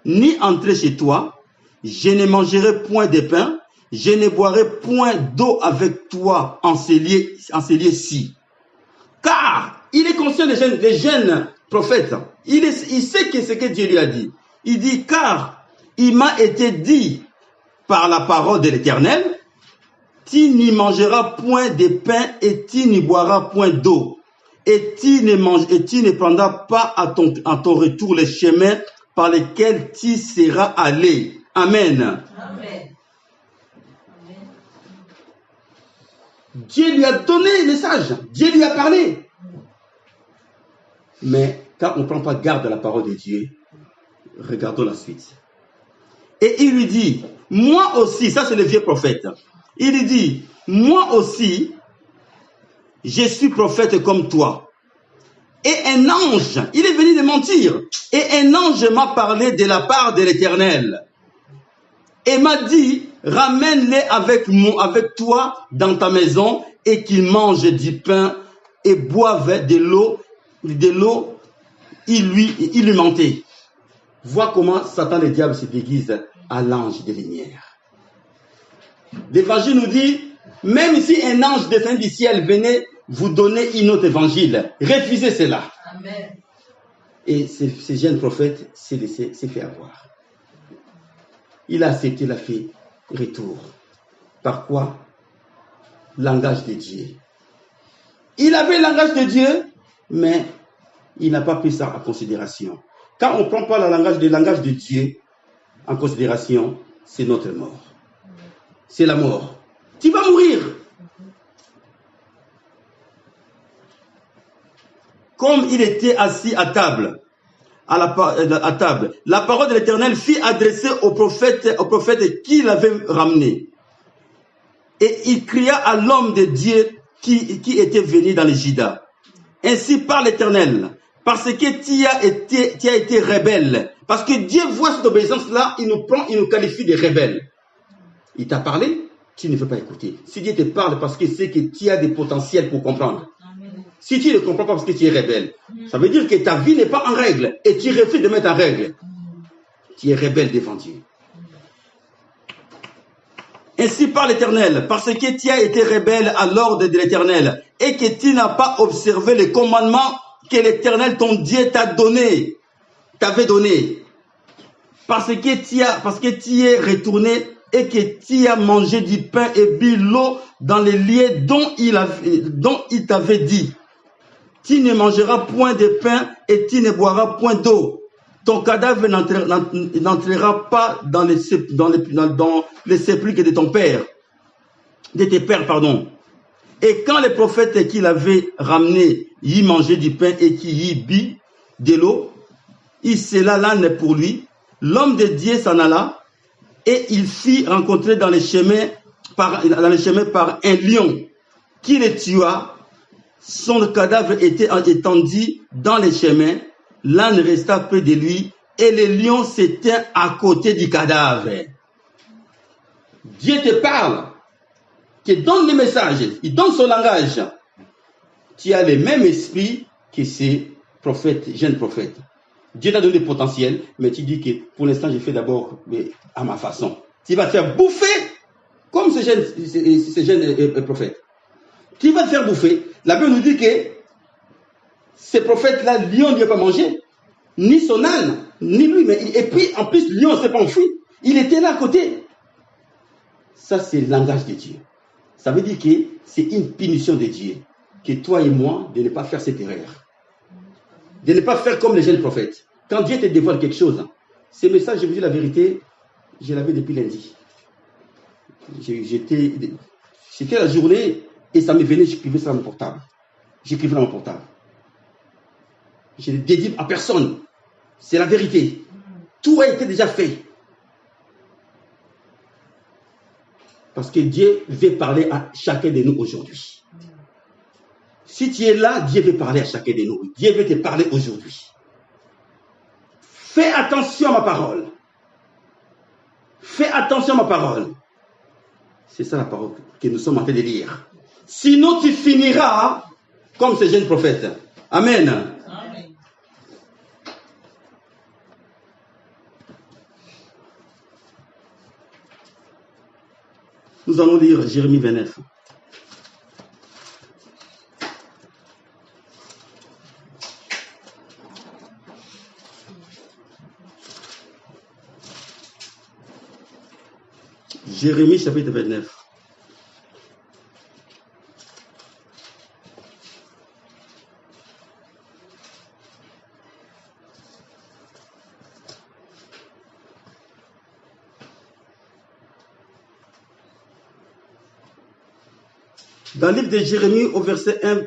ni entrer chez toi. Je ne mangerai point de pain, je ne boirai point d'eau avec toi en ces lieux-ci. Car il est conscient des jeunes prophètes. Il sait que ce que Dieu lui a dit. Il dit, car il m'a été dit par la parole de l'Éternel, tu n'y mangeras point de pain et tu n'y boiras point d'eau. Et tu ne prendras pas à ton retour les chemins par lesquels tu seras allé. Amen. Amen. Dieu lui a donné le message. Dieu lui a parlé. Mais quand on ne prend pas garde à la parole de Dieu, regardons la suite. Et il lui dit, moi aussi, ça c'est le vieux prophète. Il lui dit, moi aussi, je suis prophète comme toi. Et un ange, il est venu de mentir. Et un ange m'a parlé de la part de l'Éternel. Et m'a dit, ramène-les avec toi dans ta maison et qu'ils mangent du pain et boivent de l'eau. Il lui mentait. Vois comment Satan le diable se déguise à l'ange de lumière. L'évangile nous dit, même si un ange descend du ciel venait vous donner une autre évangile, refusez cela. Amen. Et ce jeune prophète s'est fait avoir. Il a accepté la fait retour. Par quoi? Langage de Dieu. Il avait le langage de Dieu, mais il n'a pas pris ça en considération. Quand on ne prend pas le langage de Dieu en considération, c'est notre mort. C'est la mort. Tu vas mourir. Comme il était assis à table, la parole de l'Éternel fut adressée au prophète qui l'avait ramené. Et il cria à l'homme de Dieu qui était venu dans les Judas. Ainsi parle l'Éternel, parce que tu as été rebelle. Parce que Dieu voit cette obéissance-là, il nous prend, il nous qualifie de rebelles. Il t'a parlé, tu ne veux pas écouter. Si Dieu te parle parce que c'est que tu as des potentiels pour comprendre. Si tu ne comprends pas parce que tu es rebelle, ça veut dire que ta vie n'est pas en règle et tu refuses de mettre en règle. Tu es rebelle devant Dieu. Ainsi parle l'Éternel, parce que tu as été rebelle à l'ordre de l'Éternel et que tu n'as pas observé les commandements que l'Éternel, ton Dieu, t'avait donné. Parce que tu es retourné et que tu as mangé du pain et bu l'eau dans les lieux dont il t'avait dit. Tu ne mangeras point de pain et tu ne boiras point d'eau. Ton cadavre n'entrera pas dans les sépulcres de ton père, de tes pères, pardon. Et quand les prophètes qui l'avaient ramené y mangeaient du pain et qui y but de l'eau, il scella l'âne pour lui. L'homme de Dieu s'en alla et il fit rencontrer dans les chemins par un lion qui le tua. Son cadavre était étendu dans les chemins. L'âne resta près de lui et le lion s'éteint à côté du cadavre. Dieu te parle, te donne le message, il donne son langage. Tu as le même esprit que ces prophètes, jeunes prophètes. Dieu t'a donné le potentiel, mais tu dis que pour l'instant, je fais d'abord à ma façon. Tu vas te faire bouffer comme ces jeunes prophètes. Tu vas te faire bouffer. La Bible nous dit que ces prophètes-là, lion ne lui a pas mangé, ni son âne, ni lui. Et puis, en plus, lion ne s'est pas enfui. Il était là à côté. Ça, c'est le langage de Dieu. Ça veut dire que c'est une punition de Dieu. Que toi et moi, de ne pas faire cette erreur. De ne pas faire comme les jeunes prophètes. Quand Dieu te dévoile quelque chose, ces messages, je vous dis la vérité, je l'avais depuis lundi. C'était la journée et ça me venait, j'écrivais ça dans mon portable. J'écrivais dans mon portable. Je ne dédie à personne. C'est la vérité. Tout a été déjà fait. Parce que Dieu veut parler à chacun de nous aujourd'hui. Si tu es là, Dieu veut parler à chacun de nous. Dieu veut te parler aujourd'hui. Fais attention à ma parole. Fais attention à ma parole. C'est ça la parole que nous sommes en train de lire. Sinon, tu finiras comme ces jeunes prophètes. Amen. Amen. Nous allons lire Jérémie 29. Jérémie chapitre 29. Dans le livre de Jérémie, au verset 1,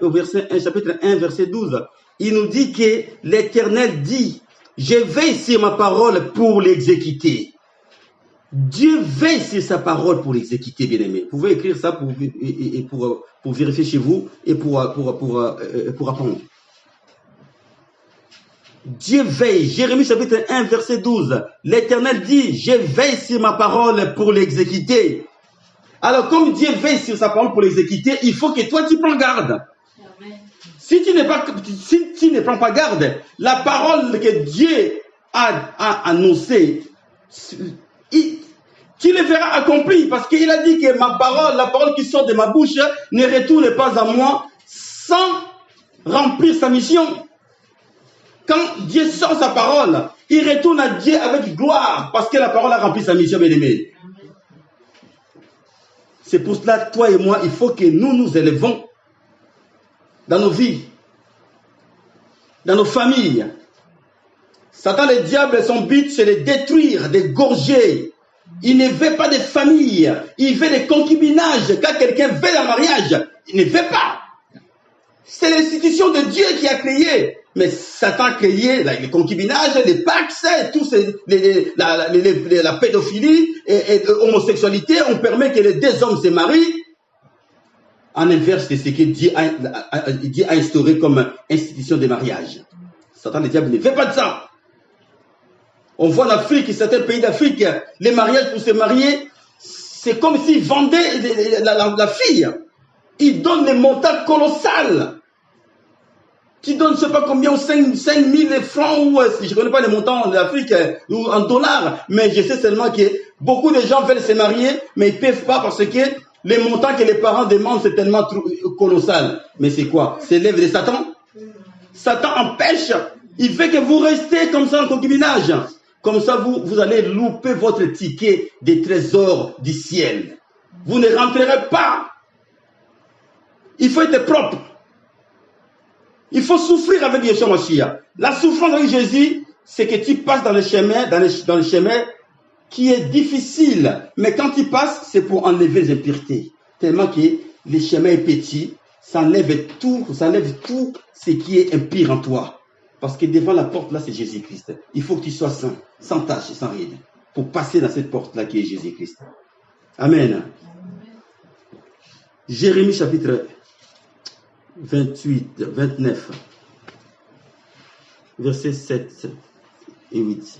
chapitre 1, verset 12, il nous dit que l'Éternel dit, je veille sur ma parole pour l'exécuter. Dieu veille sur sa parole pour l'exécuter, bien-aimé. Vous pouvez écrire ça pour vérifier chez vous et pour apprendre. Dieu veille. Jérémie chapitre 1, verset 12. L'Éternel dit, je veille sur ma parole pour l'exécuter. Alors, comme Dieu veille sur sa parole pour l'exécuter, il faut que toi, tu prends garde. Amen. Si tu ne prends pas garde, la parole que Dieu a annoncée, tu le verras accompli, parce qu'il a dit que ma parole, la parole qui sort de ma bouche, ne retourne pas à moi sans remplir sa mission. Quand Dieu sort sa parole, il retourne à Dieu avec gloire, parce que la parole a rempli sa mission, bien-aimé. C'est pour cela, toi et moi, il faut que nous nous élevons dans nos vies, dans nos familles. Satan, le diable, son but, c'est de détruire, de gorger. Il ne veut pas de famille. Il veut des concubinages. Quand quelqu'un veut un mariage, il ne veut pas. C'est l'institution de Dieu qui a créé Mais Satan a créé les concubinages, les pax, tout la pédophilie et l'homosexualité. On permet que les deux hommes se marient en inverse de ce que Dieu a instauré comme institution de mariage. Satan, le diable, ne fait pas de ça. On voit en Afrique, certains pays d'Afrique, les mariages pour se marier, c'est comme s'ils vendaient la fille. Ils donnent des montants colossaux. Tu donnes, je ne sais pas combien, 5 000 francs, ou je ne connais pas les montants en Afrique, ou en dollars, mais je sais seulement que beaucoup de gens veulent se marier, mais ils ne peuvent pas parce que les montants que les parents demandent, c'est tellement colossal. Mais c'est quoi? C'est l'œuvre de Satan? Satan empêche. Il veut que vous restez comme ça en concubinage. Comme ça, vous allez louper votre ticket des trésors du ciel. Vous ne rentrerez pas. Il faut être propre. Il faut souffrir avec Yeshua Mashiach. La souffrance avec Jésus, c'est que tu passes dans le chemin, dans le chemin qui est difficile. Mais quand tu passes, c'est pour enlever les impuretés. Tellement que le chemin est petit, ça enlève tout ce qui est impur en toi. Parce que devant la porte là, c'est Jésus-Christ. Il faut que tu sois saint, sans tache et sans ride, pour passer dans cette porte là qui est Jésus-Christ. Amen. Jérémie chapitre 28, 29, versets 7 et 8.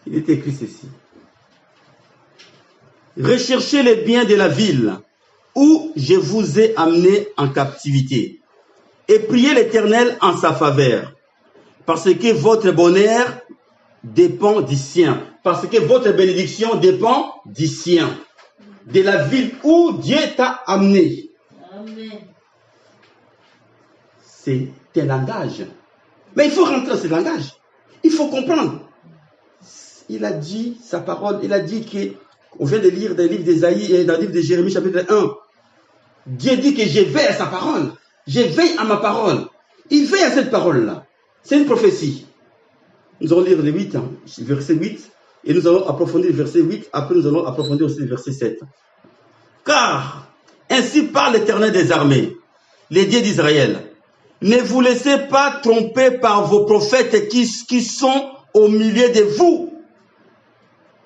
Il est écrit ceci. Recherchez les biens de la ville où je vous ai amené en captivité et priez l'Éternel en sa faveur, parce que votre bonheur dépend du sien, parce que votre bénédiction dépend du sien, de la ville où Dieu t'a amené. Amen. C'est un langage. Mais il faut rentrer dans ce langage. Il faut comprendre. Il a dit sa parole, il a dit que, on vient de lire dans le livre d'Ésaïe et dans le livre de Jérémie chapitre 1. Dieu dit que je veille à sa parole. Je veille à ma parole. Il veille à cette parole-là. C'est une prophétie. Nous allons lire le 8, verset 8, et nous allons approfondir le verset 8, après nous allons approfondir aussi le verset 7. Car, ainsi parle l'Éternel des armées, les dieux d'Israël. Ne vous laissez pas tromper par vos prophètes qui sont au milieu de vous.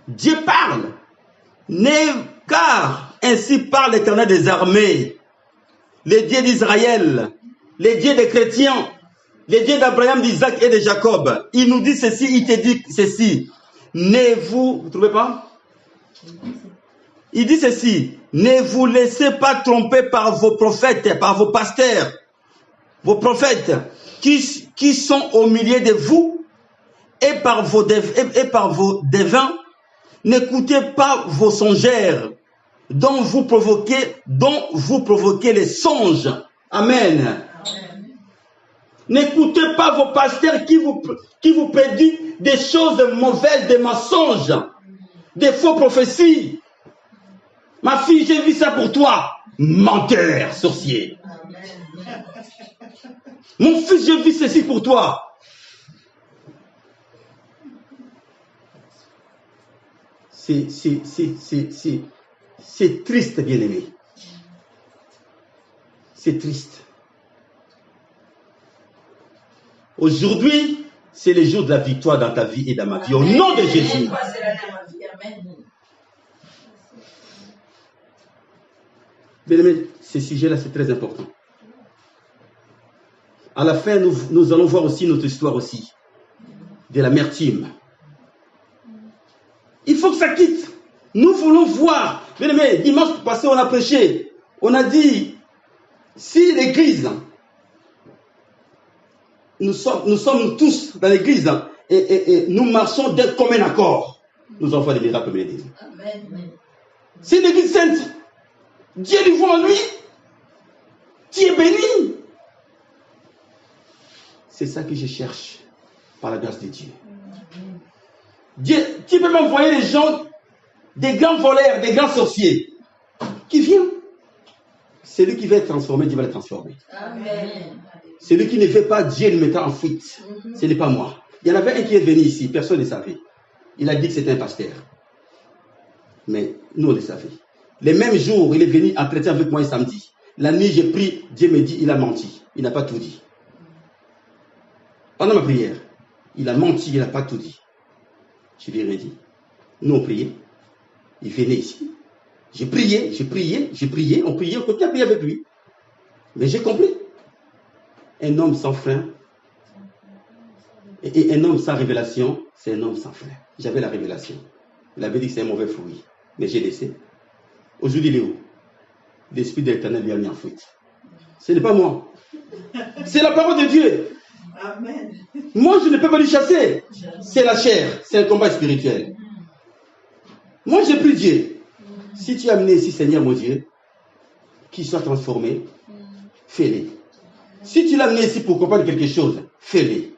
Dieu parle. Car ainsi parle l'Éternel des armées, les dieux d'Israël, les dieux des chrétiens, les dieux d'Abraham, d'Isaac et de Jacob. Il nous dit ceci, il te dit ceci. Vous trouvez pas? Il dit ceci. Ne vous laissez pas tromper par vos prophètes, par vos pasteurs, vos prophètes qui sont au milieu de vous et par vos devins. N'écoutez pas vos songeurs dont vous provoquez les songes. Amen. N'écoutez pas vos pasteurs qui vous prédisent des choses mauvaises, des mensonges, des faux prophéties. Ma fille, j'ai vu ça pour toi. Menteur, sorcier. Mon fils, j'ai vu ceci pour toi. C'est triste, bien-aimé. C'est triste. Aujourd'hui, c'est le jour de la victoire dans ta vie et dans ma vie. Au nom de Jésus. Bien-aimé, ce sujet-là, c'est très important. À la fin, nous allons voir aussi notre histoire aussi. De l'amertume. Il faut que ça quitte. Nous voulons voir. Bien-aimé, dimanche passé, on a prêché. On a dit, si l'église, nous sommes tous dans l'église et nous marchons d'un commun accord, nous allons faire des miracles. Amen. Si l'église sainte, Dieu lui voit en lui, tu es béni. C'est ça que je cherche par la grâce de Dieu. Dieu, tu peux m'envoyer des gens, des grands voleurs, des grands sorciers, qui viennent, Celui qui veut être transformé, Dieu va le transformer. Amen. Celui qui ne veut pas, Dieu le mettra en fuite. Ce n'est pas moi. Il y en avait un qui est venu ici, personne ne savait. Il a dit que c'était un pasteur. Mais nous, on le savait. Les mêmes jours, il est venu entretien avec moi un samedi. La nuit, j'ai prié, Dieu me dit, il a menti. Il n'a pas tout dit. Pendant ma prière, il a menti, il n'a pas tout dit. Je lui ai rien dit. Nous, on priait. Il venait ici. J'ai prié, on priait, on continue à prier avec lui. Mais j'ai compris. Un homme sans frein et un homme sans révélation, c'est un homme sans frein. J'avais la révélation. Il avait dit que c'est un mauvais fruit. Mais j'ai laissé. Aujourd'hui, il est où? L'Esprit de l'Éternel lui a mis en fuite. Ce n'est pas moi. C'est la parole de Dieu. Amen. Moi, je ne peux pas lui chasser. C'est la chair. C'est un combat spirituel. Moi, j'ai pris Dieu. Si tu as amené ici, Seigneur mon Dieu, qu'il soit transformé, fais-le. Si tu l'as amené ici pour comprendre quelque chose, fais-le.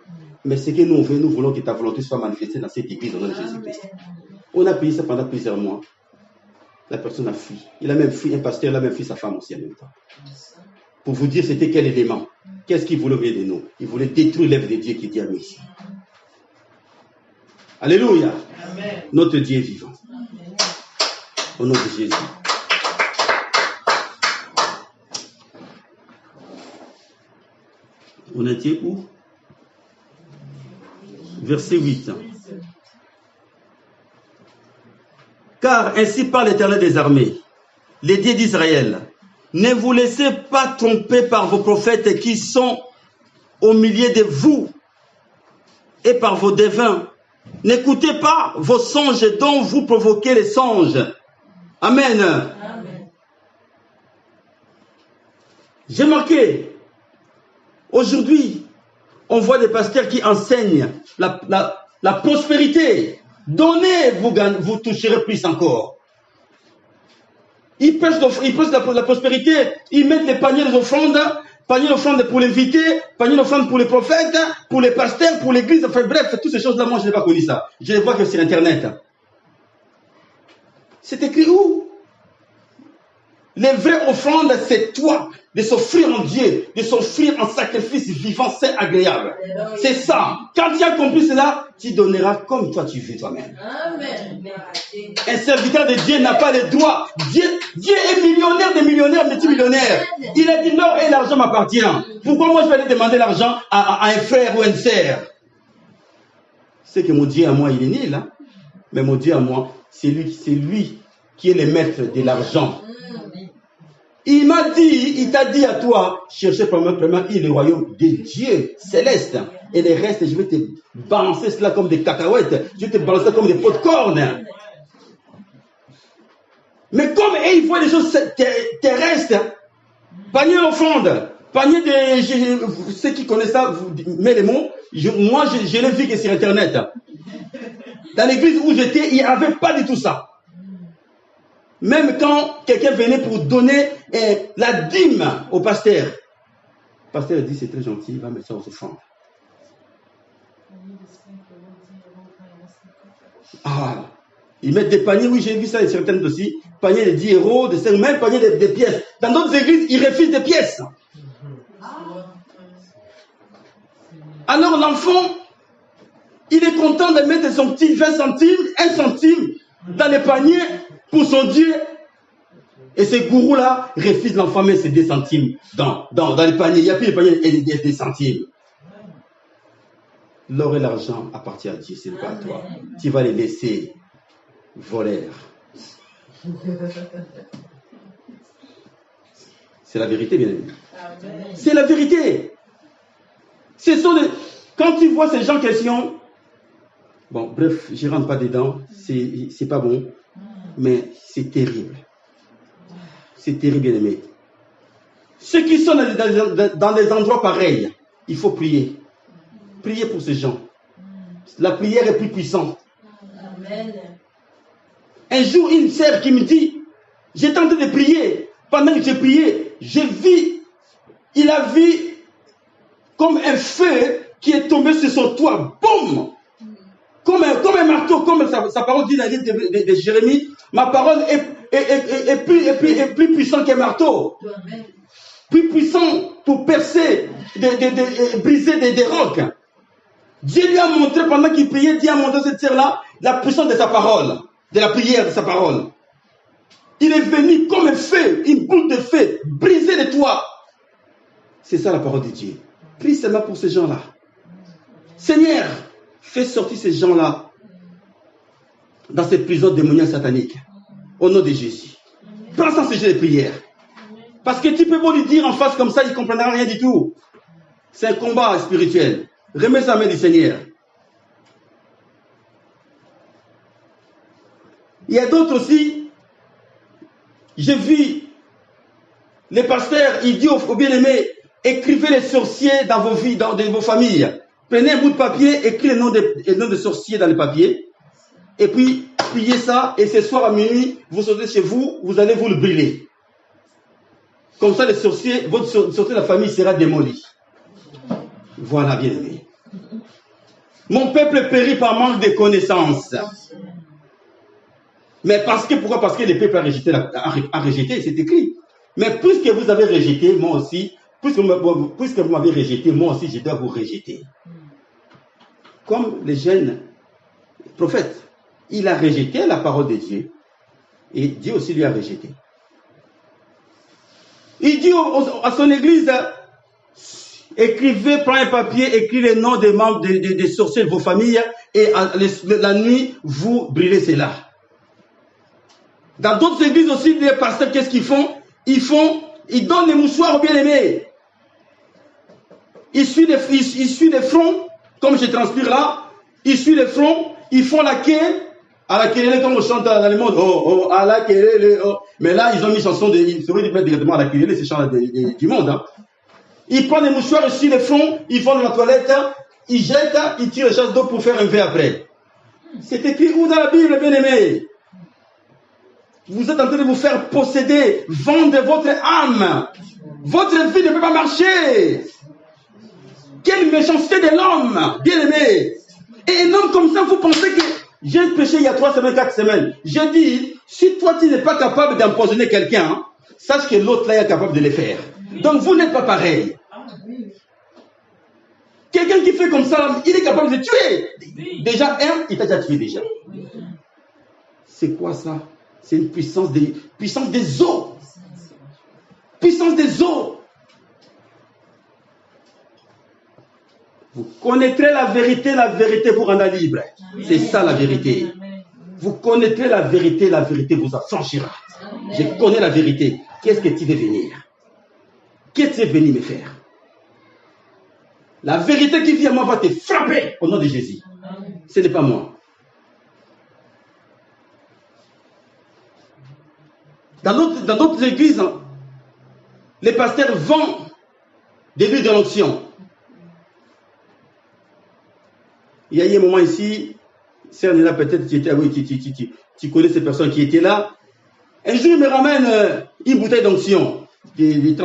Mais ce que nous voulons que ta volonté soit manifestée dans cette église au nom de Jésus-Christ. On a payé ça pendant plusieurs mois. La personne a fui. Il a même fui un pasteur, il a même fui sa femme aussi en même temps. Pour vous dire c'était quel élément. Qu'est-ce qu'il voulait de nous? Il voulait détruire l'œuvre de Dieu qui était à nous ici. Alléluia. Amen. Notre Dieu est vivant. Au nom de Jésus. On était où? Verset 8. Car ainsi parle l'Éternel des armées, les dieux d'Israël. Ne vous laissez pas tromper par vos prophètes qui sont au milieu de vous et par vos devins. N'écoutez pas vos songes dont vous provoquez les songes. Amen. Amen. J'ai marqué, aujourd'hui, on voit des pasteurs qui enseignent la prospérité. Donnez, vous toucherez plus encore. Ils prêchent la prospérité, ils mettent les paniers d'offrandes, paniers d'offrandes pour l'invité, paniers d'offrandes pour les prophètes, pour les pasteurs, pour l'église, enfin bref, toutes ces choses-là, moi je n'ai pas connu ça. Je les vois que sur Internet. C'est écrit où? Les vraies offrandes, c'est toi, de s'offrir en Dieu, de s'offrir en sacrifice vivant, saint, agréable. C'est ça. Quand tu as compris cela, tu donneras comme toi tu veux toi-même. Amen. Un serviteur de Dieu n'a pas les doigts. Dieu est millionnaire des millionnaires, multimillionnaires. Il a dit l'or et l'argent m'appartient. Pourquoi moi je vais aller demander l'argent à un frère ou une sœur? C'est que mon Dieu à moi, il est né là. Mais mon Dieu à moi, c'est lui qui est le maître de l'argent. Il m'a dit, il t'a dit à toi, cherchez premièrement le royaume de Dieu céleste. Et le reste, je vais te balancer cela comme des cacahuètes. Je vais te balancer comme des pots de corne. Mais comme ils voient les choses terrestres, panier d'offrande, panier de... Ceux qui connaissent ça, vous mettez les mots. Moi, je l'ai vu que sur Internet. Dans l'église où j'étais, il n'y avait pas du tout ça. Même quand quelqu'un venait pour donner la dîme au pasteur, le pasteur dit c'est très gentil, il va mettre ça aux offrandes. Ah, ils mettent des paniers, oui j'ai vu ça, certaines aussi, paniers de 10 euros, de 5, même paniers de pièces. Dans d'autres églises, ils refusent des pièces. Alors l'enfant, il est content de mettre son petit 20 centimes, 1 centime dans les paniers pour son Dieu. Et ces gourous-là refusent l'enfant mettre ses 2 centimes dans les paniers. Il n'y a plus de paniers et des centimes. L'or et l'argent appartient à Dieu, ce n'est pas à toi. Tu vas les laisser voler. C'est la vérité, bien aimé. C'est la vérité. Quand tu vois ces gens question, bon, bref, je ne rentre pas dedans, c'est pas bon, mais c'est terrible. C'est terrible, bien aimé. Ceux qui sont dans des endroits pareils, il faut prier. Priez pour ces gens. La prière est plus puissante. Amen. Un jour, une sœur qui me dit, j'ai tenté de prier. Pendant que j'ai prié, il a vu comme un feu qui est tombé sur son toit. Boum! Comme un marteau, comme sa parole dit dans le livre de Jérémie, ma parole est plus puissante qu'un marteau. Plus puissant pour percer, briser des rocs. Dieu lui a montré, pendant qu'il priait, Dieu a montré cette terre-là, la puissance de sa parole, de la prière de sa parole. Il est venu comme un feu, une boule de feu, briser les toits. C'est ça la parole de Dieu. Prie seulement pour ces gens-là. Seigneur, fais sortir ces gens-là dans ces prisons démoniaques sataniques. Au nom de Jésus. Prends ça en sujet de prière. Parce que tu peux pas lui dire en face comme ça, il ne comprendra rien du tout. C'est un combat spirituel. Remets sa main du Seigneur. Il y a d'autres aussi. J'ai vu les pasteurs, ils disent aux bien-aimés, écrivez les sorciers dans vos vies, dans vos familles. Prenez un bout de papier, écrivez les noms des sorciers dans le papier. Et puis, pliez ça, et ce soir à minuit, vous sortez chez vous, vous allez vous le brûler. Comme ça, les sorciers, votre sortie de la famille sera démolie. Voilà, bien aimé. Mon peuple périt par manque de connaissances. Mais pourquoi? Parce que le peuple a rejeté, c'est écrit. Mais puisque vous avez rejeté, moi aussi, puisque vous m'avez rejeté, moi aussi, je dois vous rejeter. Comme les jeunes prophètes. Il a rejeté la parole de Dieu. Et Dieu aussi lui a rejeté. Il dit à son église, écrivez, prenez un papier, écrivez les noms des membres des sorciers de vos familles, et la nuit, vous brûlez cela. Dans d'autres églises aussi, les pasteurs, qu'est-ce qu'ils font? Ils donnent les mouchoirs aux bien-aimés. Ils suivent les fronts, comme je transpire là, ils suivent les fronts, ils font la quai, à la querelle, comme on chante dans le monde, oh, à la querelle, oh. Mais là, ils ont mis chanson ils seraient mettre directement à la querelle, c'est chant du monde, hein. Ils prennent les mouchoirs sur les fronts, ils vont dans la toilette, ils jettent, ils tirent les chasses d'eau pour faire un verre après. C'est écrit où dans la Bible, bien-aimé? Vous êtes en train de vous faire posséder, vendre votre âme. Votre vie ne peut pas marcher. Quelle méchanceté de l'homme, bien-aimé. Et un homme comme ça, vous pensez que... J'ai prêché il y a 3 semaines, 4 semaines. J'ai dit, si toi tu n'es pas capable d'empoisonner quelqu'un, hein, sache que l'autre là est capable de le faire. Donc vous n'êtes pas pareil. Quelqu'un qui fait comme ça, il est capable de tuer. Déjà, il t'a déjà tué déjà. C'est quoi ça? C'est une puissance des eaux. Puissance des eaux. Vous connaîtrez la vérité vous rendra libre. C'est ça la vérité. Vous connaîtrez la vérité vous affranchira. Je connais la vérité. Qu'est-ce que tu veux venir? Qu'est-ce que tu veux venir me faire? La vérité qui vient à moi va te frapper au nom de Jésus. Ce n'est pas moi. Dans d'autres églises, les pasteurs vendent des huiles de l'onction. Il y a eu un moment ici, Sœur Nina, peut-être tu connais ces personnes qui étaient là. Un jour, il me ramène une bouteille d'onction, de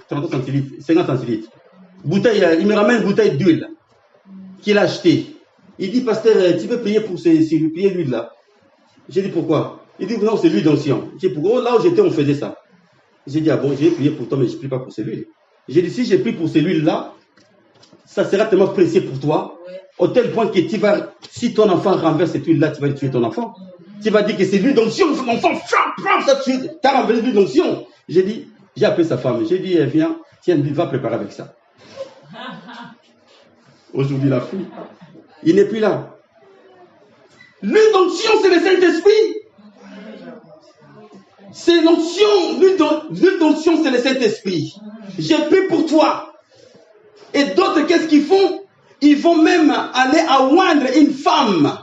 30 centilitres, 50 centilitres. Il me ramène une bouteille d'huile qu'il a achetée. Il dit, pasteur, tu peux prier pour prier l'huile là? J'ai dit, pourquoi? Il dit, non, c'est l'huile d'onction. J'ai dit, pourquoi? Là où j'étais, on faisait ça. J'ai dit, ah bon, j'ai prié pour toi, mais je ne prie pas pour celui-là. J'ai dit, si je prie pour celui-là, ça sera tellement précieux pour toi, au tel point que si ton enfant renverse cette huile-là, tu vas tuer ton enfant. Tu vas dire que c'est l'huile d'onction, mon enfant, ça tu as renversé l'huile d'onction. J'ai appelé sa femme, j'ai dit, viens, tiens, va préparer avec ça. Aujourd'hui, la fille, il n'est plus là. L'huile d'onction, c'est le Saint-Esprit. C'est l'onction, l'huile d'onction, c'est le Saint-Esprit. J'ai pris pour toi. Et d'autres, qu'est-ce qu'ils font? Ils vont même aller à oindre une femme.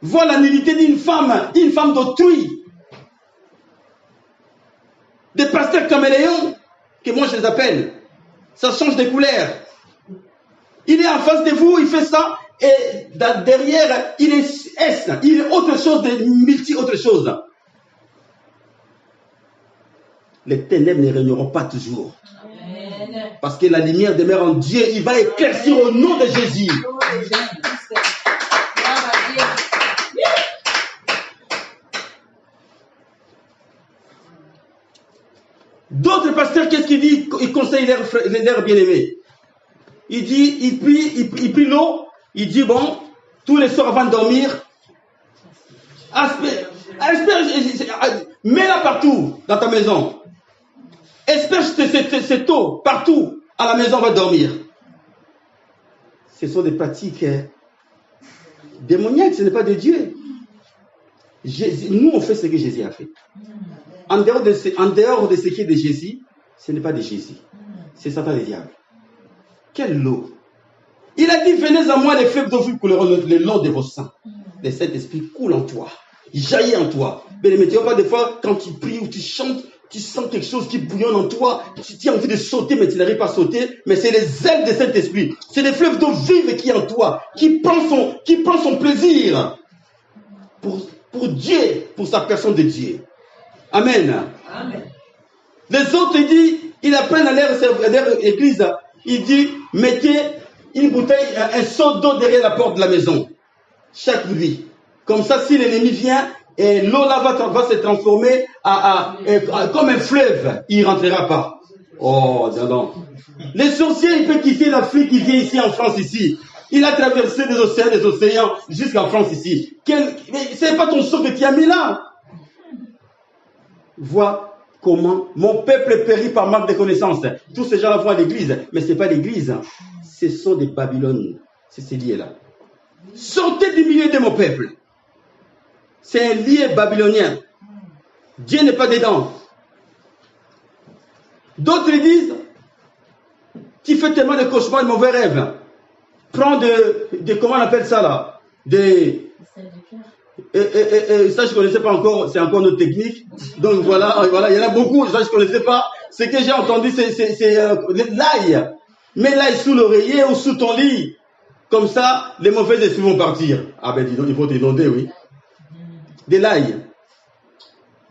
Voir la nullité d'une femme d'autrui. Des pasteurs caméléons, que moi je les appelle. Ça change de couleur. Il est en face de vous, il fait ça, et derrière, il est autre chose, autre chose. Les ténèbres ne régneront pas toujours. Parce que la lumière demeure en Dieu, il va éclaircir au nom de Jésus. D'autres pasteurs, qu'est-ce qu'ils disent? Ils conseillent leurs bien-aimés. Il dit, il prie l'eau. Il dit, bon, tous les soirs avant de dormir, mets-la partout dans ta maison. Espère cette eau partout à la maison, on va dormir. Ce sont des pratiques démoniaques, ce n'est pas de Dieu. Nous, on fait ce que Jésus a fait. En dehors de ce qui est de Jésus, ce n'est pas de Jésus. C'est Satan le diable. Quelle eau! Il a dit, venez à moi les fleuves d'eau vive couleront le long de vos sangs. Le Saint-Esprit coule en toi. Il jaillit en toi. Mais tu vois pas des fois, quand tu pries ou tu chantes, tu sens quelque chose qui bouillonne en toi. Tu as envie de sauter, mais tu n'arrives pas à sauter. Mais c'est les ailes du Saint-Esprit. C'est les fleuves d'eau vive qui est en toi, qui prend son plaisir pour Dieu, pour sa personne de Dieu. Amen. Amen. Les autres, ils apprennent à leur église. Il dit, mettez une bouteille, un seau d'eau derrière la porte de la maison. Chaque nuit. Comme ça, si l'ennemi vient, et l'eau là va se transformer comme un fleuve. Il ne rentrera pas. Oh, non. Les sorciers, il peut quitter l'Afrique, il vient ici en France, ici. Il a traversé des océans jusqu'en France, ici. C'est pas ton seau que tu as mis là. Vois comment mon peuple périt par manque de connaissances. Tous ces gens-là vont à l'église, mais ce n'est pas l'église. Ce sont des Babylones. C'est ces liés-là. Sortez du milieu de mon peuple. C'est un lieu babylonien. Dieu n'est pas dedans. D'autres disent, tu fais tellement de cauchemars, de mauvais rêves. Prends comment on appelle ça là? Ça, je ne connaissais pas encore, c'est encore notre technique. Donc voilà, il y en a beaucoup, ça, je ne connaissais pas. Ce que j'ai entendu, c'est l'ail. Mets l'ail sous l'oreiller ou sous ton lit. Comme ça, les mauvais esprits vont partir. Ah ben dis donc, il faut t'inonder, oui. De l'ail.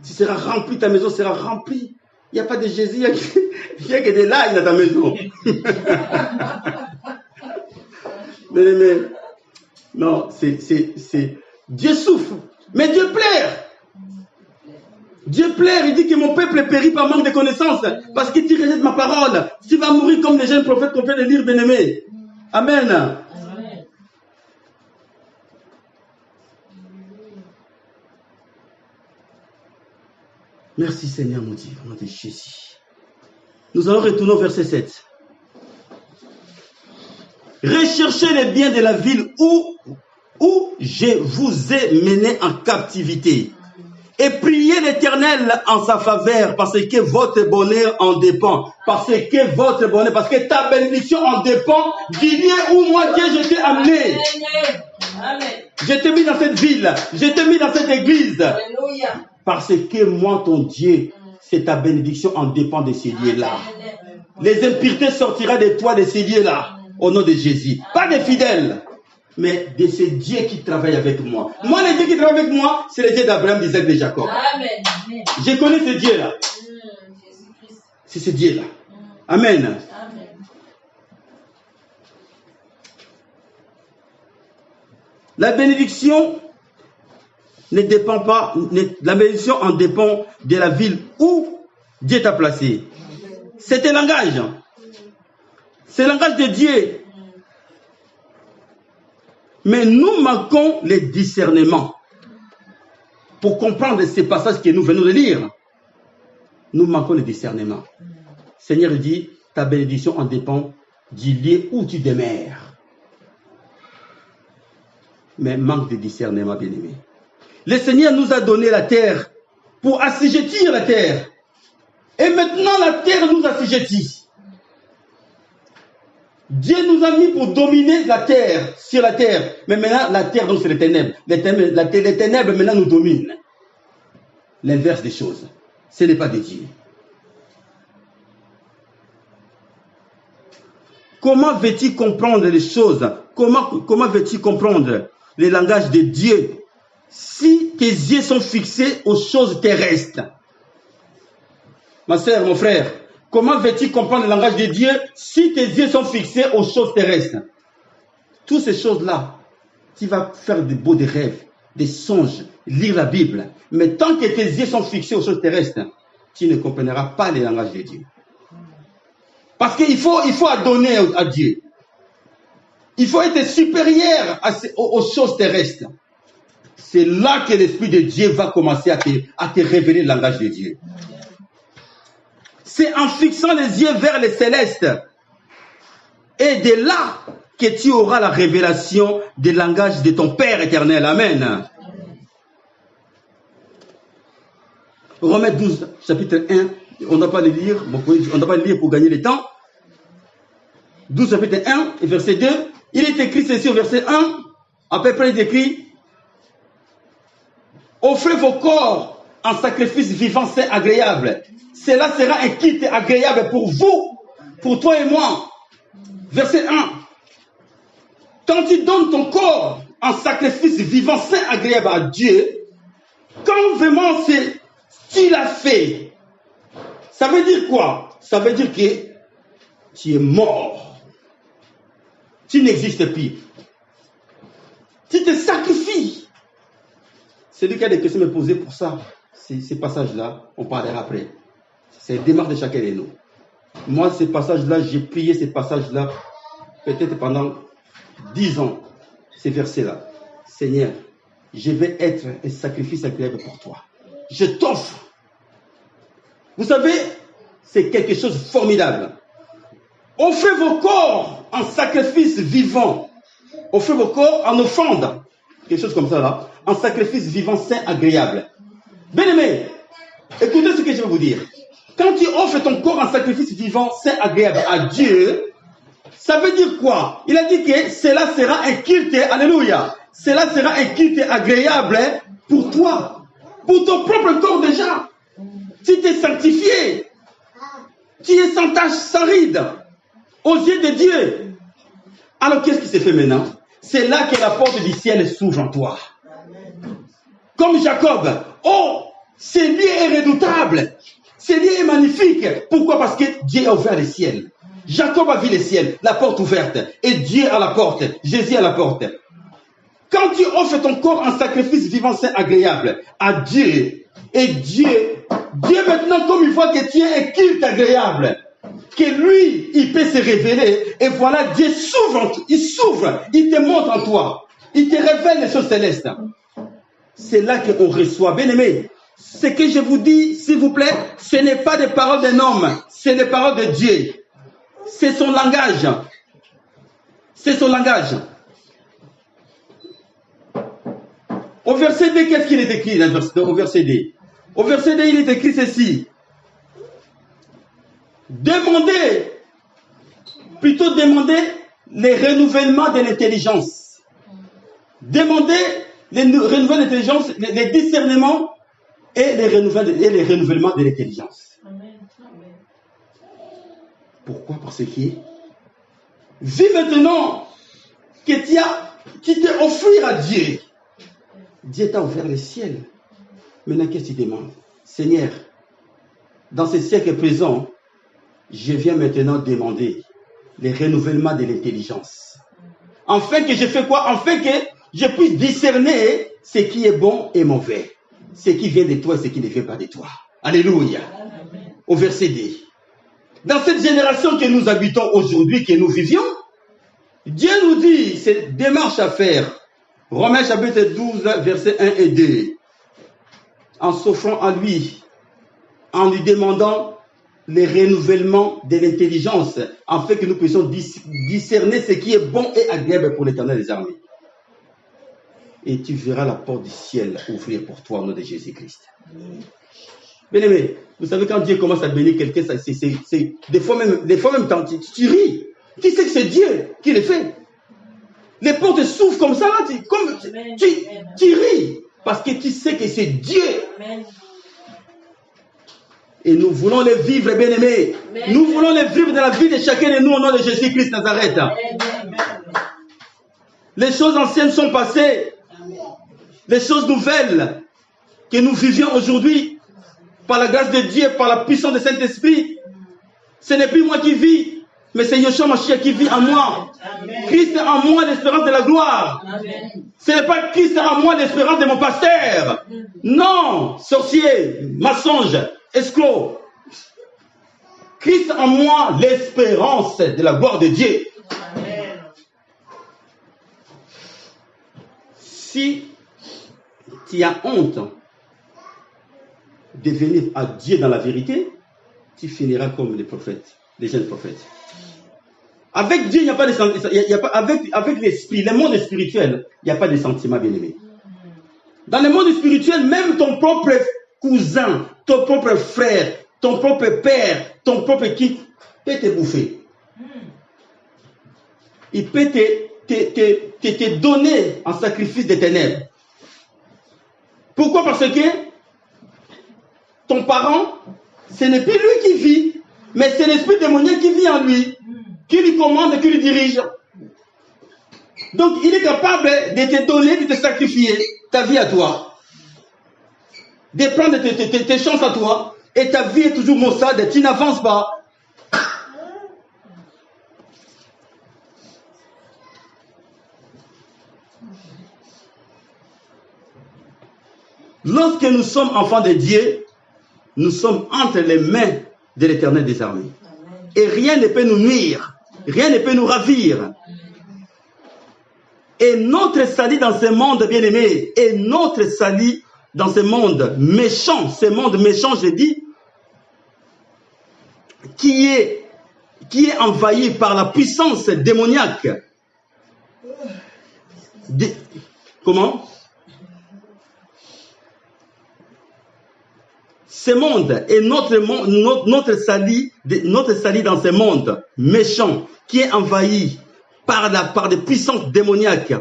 Tu seras rempli, ta maison sera remplie. Il n'y a pas de Jésus, il n'y a que de l'ail dans ta maison. mais, non, c'est Dieu souffre, mais Dieu plaire. Dieu plaire, il dit que mon peuple périt par manque de connaissances, parce que tu rejettes ma parole. Tu vas mourir comme les jeunes prophètes qu'on fait de lire, bien-aimés. Amen. Amen. Merci Seigneur mon Dieu, au nom de Jésus. Nous allons retourner au verset 7. Recherchez les biens de la ville où je vous ai mené en captivité. Et priez l'Éternel en sa faveur, parce que votre bonheur en dépend. Parce que ta bénédiction en dépend du lieu où moi, Dieu, je t'ai amené. Amen. Je t'ai mis dans cette ville. Je t'ai mis dans cette église. Alléluia. Parce que moi, ton Dieu, c'est ta bénédiction en dépend de ces lieux-là. Les impuretés sortiront de toi de ces lieux-là. Au nom de Jésus. Pas des fidèles, mais de ce Dieu qui travaille avec moi. Moi, le Dieu qui travaille avec moi, c'est le Dieu d'Abraham, d'Isaac, de Jacob. Amen. Je connais ce Dieu-là. C'est ce Dieu-là. Amen. Amen. La bénédiction ne dépend pas, la bénédiction en dépend de la ville où Dieu t'a placé. C'est un langage. C'est le langage de Dieu. Mais nous manquons le discernement. Pour comprendre ces passages que nous venons de lire, nous manquons le discernement. Seigneur dit, ta bénédiction en dépend du lieu où tu demeures. Mais manque de discernement, bien-aimé. Le Seigneur nous a donné la terre pour assujettir la terre. Et maintenant la terre nous assujettit. Dieu nous a mis pour dominer la terre, sur la terre. Mais maintenant, la terre, donc c'est les ténèbres. Les ténèbres, maintenant, nous dominent. L'inverse des choses. Ce n'est pas de Dieu. Comment veux-tu comprendre les choses? Comment veux-tu comprendre le langage de Dieu si tes yeux sont fixés aux choses terrestres? Ma soeur, mon frère, comment veux-tu comprendre le langage de Dieu si tes yeux sont fixés aux choses terrestres? Toutes ces choses-là, tu vas faire des beaux rêves, des songes, lire la Bible. Mais tant que tes yeux sont fixés aux choses terrestres, tu ne comprendras pas les langages de Dieu. Parce qu'il faut adonner à Dieu. Il faut être supérieur aux choses terrestres. C'est là que l'Esprit de Dieu va commencer à te révéler le langage de Dieu. C'est en fixant les yeux vers les célestes. Et de là que tu auras la révélation des langages de ton Père éternel. Amen. Romains 12, chapitre 1. On ne va pas le lire. On ne va pas le lire pour gagner le temps. 12, chapitre 1 et verset 2. Il est écrit ceci au verset 1. À peu près il est écrit: offrez vos corps en sacrifice vivant, saint, agréable. Cela sera un culte agréable pour vous, pour toi et moi. Verset 1. Quand tu donnes ton corps en sacrifice vivant, saint, agréable à Dieu, quand vraiment tu l'as fait, ça veut dire quoi? Ça veut dire que tu es mort. Tu n'existes plus. Tu te sacrifies. Celui qui a des questions à me poser pour ça, ces passages-là, on parlera après. C'est la démarche de chacun de nous. Moi, ces passages-là, j'ai prié ces passages-là peut-être pendant 10 ans. Ces versets-là. Seigneur, je vais être un sacrifice agréable pour toi. Je t'offre. Vous savez, c'est quelque chose de formidable. Offrez vos corps en sacrifice vivant. Offrez vos corps en offrande. Quelque chose comme ça là. En sacrifice vivant, saint, agréable. Bien-aimé, écoutez ce que je vais vous dire. Quand tu offres ton corps en sacrifice vivant, saint, agréable à Dieu, ça veut dire quoi? Il a dit que cela sera un culte, alléluia. Cela sera un culte agréable pour toi. Pour ton propre corps déjà. Tu t'es sanctifié. Tu es sans tache, sans ride. Aux yeux de Dieu. Alors qu'est-ce qui se fait maintenant? C'est là que la porte du ciel s'ouvre en toi. Comme Jacob. Oh, ce lieu est redoutable. Ce lieu est magnifique. Pourquoi? Parce que Dieu a ouvert le ciel. Jacob a vu le ciel, la porte ouverte. Et Dieu à la porte. Jésus à la porte. Quand tu offres ton corps en sacrifice vivant, saint, agréable à Dieu, et Dieu maintenant, comme il voit que tu es un culte agréable, que lui, il peut se révéler, et voilà, Dieu s'ouvre, il te montre en toi, il te révèle les choses célestes. C'est là qu'on reçoit. Bien aimé, ce que je vous dis, s'il vous plaît, ce n'est pas des paroles d'un homme, c'est des paroles de Dieu. C'est son langage. C'est son langage. Au verset 2, qu'est-ce qu'il est écrit là, au verset 2? Au verset 2, il est écrit ceci. Demandez les renouvellements de l'intelligence. Demandez les renouvellements de l'intelligence, les discernements et les renouvellements de l'intelligence. Pourquoi? Parce que vu maintenant que tu t'es offert à Dieu. Dieu t'a ouvert le ciel. Maintenant, qu'est-ce que tu demandes? Seigneur, dans ce siècle présent, je viens maintenant demander les renouvellements de l'intelligence. Afin que je fais quoi? Afin que je puisse discerner ce qui est bon et mauvais. Ce qui vient de toi et ce qui ne vient pas de toi. Alléluia. Au verset 2. Dans cette génération que nous habitons aujourd'hui, que nous vivions, Dieu nous dit, c'est démarche à faire. Romains chapitre 12, versets 1 et 2. En s'offrant à lui, en lui demandant les renouvellements de l'intelligence, afin que nous puissions discerner ce qui est bon et agréable pour l'Éternel des armées. Et tu verras la porte du ciel ouvrir pour toi au nom de Jésus-Christ. Bien-aimé, vous savez, quand Dieu commence à bénir quelqu'un, c'est des fois même tu ris. Tu sais que c'est Dieu qui le fait. Les portes s'ouvrent comme ça, là, tu ris. Parce que tu sais que c'est Dieu. Et nous voulons les vivre, bien-aimés. Nous voulons les vivre dans la vie de chacun de nous au nom de Jésus-Christ Nazareth. Les choses anciennes sont passées. Les choses nouvelles que nous vivions aujourd'hui, par la grâce de Dieu, par la puissance du Saint-Esprit, ce n'est plus moi qui vis, mais c'est Yeshua Mashiach qui vit en moi. Amen. Christ en moi, l'espérance de la gloire. Amen. Ce n'est pas Christ en moi, l'espérance de mon pasteur. Non, sorcier, mensonge. exclos. Christ en moi, l'espérance de la gloire de Dieu. Amen. Si tu as honte de venir à Dieu dans la vérité, tu finiras comme les prophètes, les jeunes prophètes. Avec Dieu, il n'y a pas de sentiments. Avec l'esprit, le monde spirituel, il n'y a pas de sentiments, bien-aimés. Dans le monde spirituel, même ton propre cousin, ton propre frère, ton propre père, ton propre qui peut te bouffer. Il peut te donner en sacrifice des ténèbres. Pourquoi? Parce que ton parent, ce n'est plus lui qui vit, mais c'est l'esprit démoniaque qui vit en lui, qui lui commande et qui lui dirige. Donc, il est capable de te donner, de te sacrifier ta vie à toi, de prendre tes chances à toi, et ta vie est toujours maussade, tu n'avances pas. Lorsque nous sommes enfants de Dieu, nous sommes entre les mains de l'Éternel des armées. Et rien ne peut nous nuire, rien ne peut nous ravir. Et notre salut dans ce monde, bien-aimé, et notre salut dans ce monde méchant, je dis, qui est envahi par la puissance démoniaque. Comment? Ce monde et notre salut dans ce monde méchant qui est envahi par des puissances démoniaques.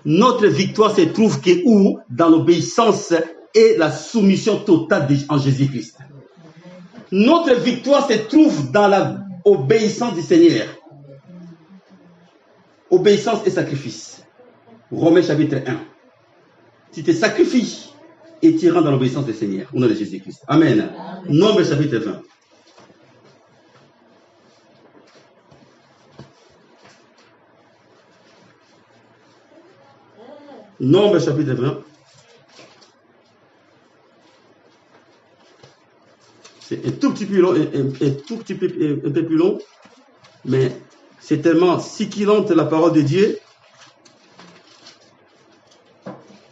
Notre victoire se trouve que où? Dans l'obéissance et la soumission totale en Jésus-Christ. Notre victoire se trouve dans l'obéissance du Seigneur. Obéissance et sacrifice. Romains chapitre 1. Tu te sacrifies et tu rentres dans l'obéissance du Seigneur, au nom de Jésus-Christ. Amen. Nombre chapitre 20. Nombre chapitre 20. C'est un tout petit peu long, un peu plus long, mais c'est tellement succulente la parole de Dieu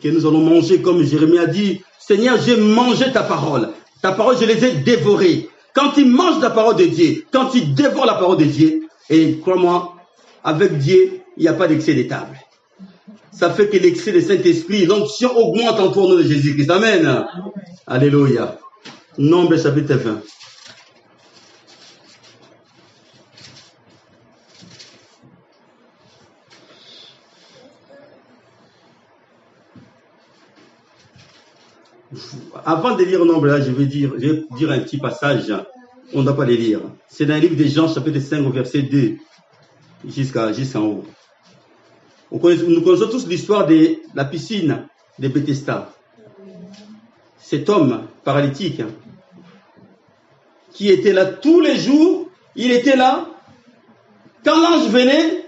que nous allons manger comme Jérémie a dit, Seigneur, j'ai mangé ta parole, je les ai dévorées. Quand tu manges la parole de Dieu, quand tu dévores la parole de Dieu, et crois-moi, avec Dieu, il n'y a pas d'excès de table. Ça fait que l'excès du Saint-Esprit, l'onction augmente en toi au nom de Jésus-Christ. Amen. Amen. Alléluia. Nombre chapitre 20. Avant de lire Nombre, là, je vais dire un petit passage. On ne doit pas les lire. C'est dans le livre de Jean, chapitre 5, verset 2, jusqu'en haut. Nous connaissons tous l'histoire de la piscine de Bethesda. Cet homme paralytique qui était là tous les jours, il était là. Quand l'ange venait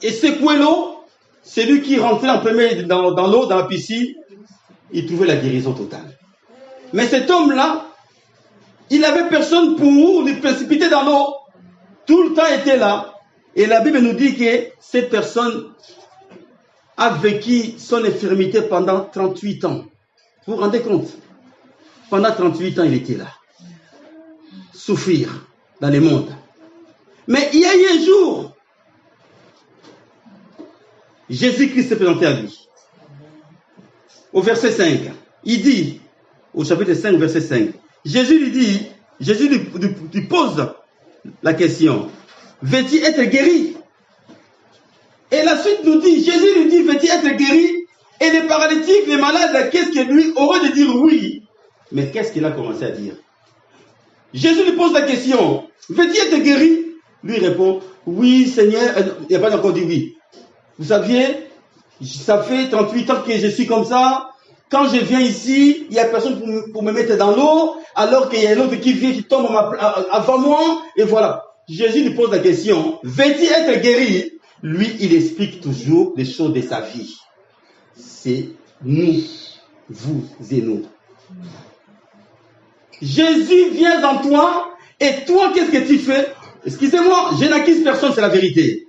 et secouait l'eau, c'est lui qui rentrait en premier dans l'eau, dans la piscine, il trouvait la guérison totale. Mais cet homme-là, il n'avait personne pour le précipiter dans l'eau. Tout le temps était là. Et la Bible nous dit que cette personne a vécu son infirmité pendant 38 ans. Vous vous rendez compte? Pendant 38 ans, il était là. Souffrir dans le monde. Mais il y a eu un jour, Jésus-Christ s'est présenté à lui. Au verset 5, il dit, au chapitre 5, verset 5, Jésus lui pose la question, veux-tu être guéri? Et la suite nous dit, Jésus lui dit, veux-tu être guéri? Et les paralytiques, les malades, qu'est-ce que lui aurait de dire oui? Mais qu'est-ce qu'il a commencé à dire? Jésus lui pose la question, veux-tu être guéri? Lui répond, oui Seigneur, il n'a pas encore dit oui. Vous saviez, ça fait 38 ans que je suis comme ça. Quand je viens ici, il n'y a personne pour me mettre dans l'eau, alors qu'il y a un autre qui vient, qui tombe avant moi, et voilà. Jésus lui pose la question, veux-tu être guéri? Lui, il explique toujours les choses de sa vie. C'est nous, vous et nous. Jésus vient en toi, et toi, qu'est-ce que tu fais? Excusez-moi, je n'accuse personne, c'est la vérité.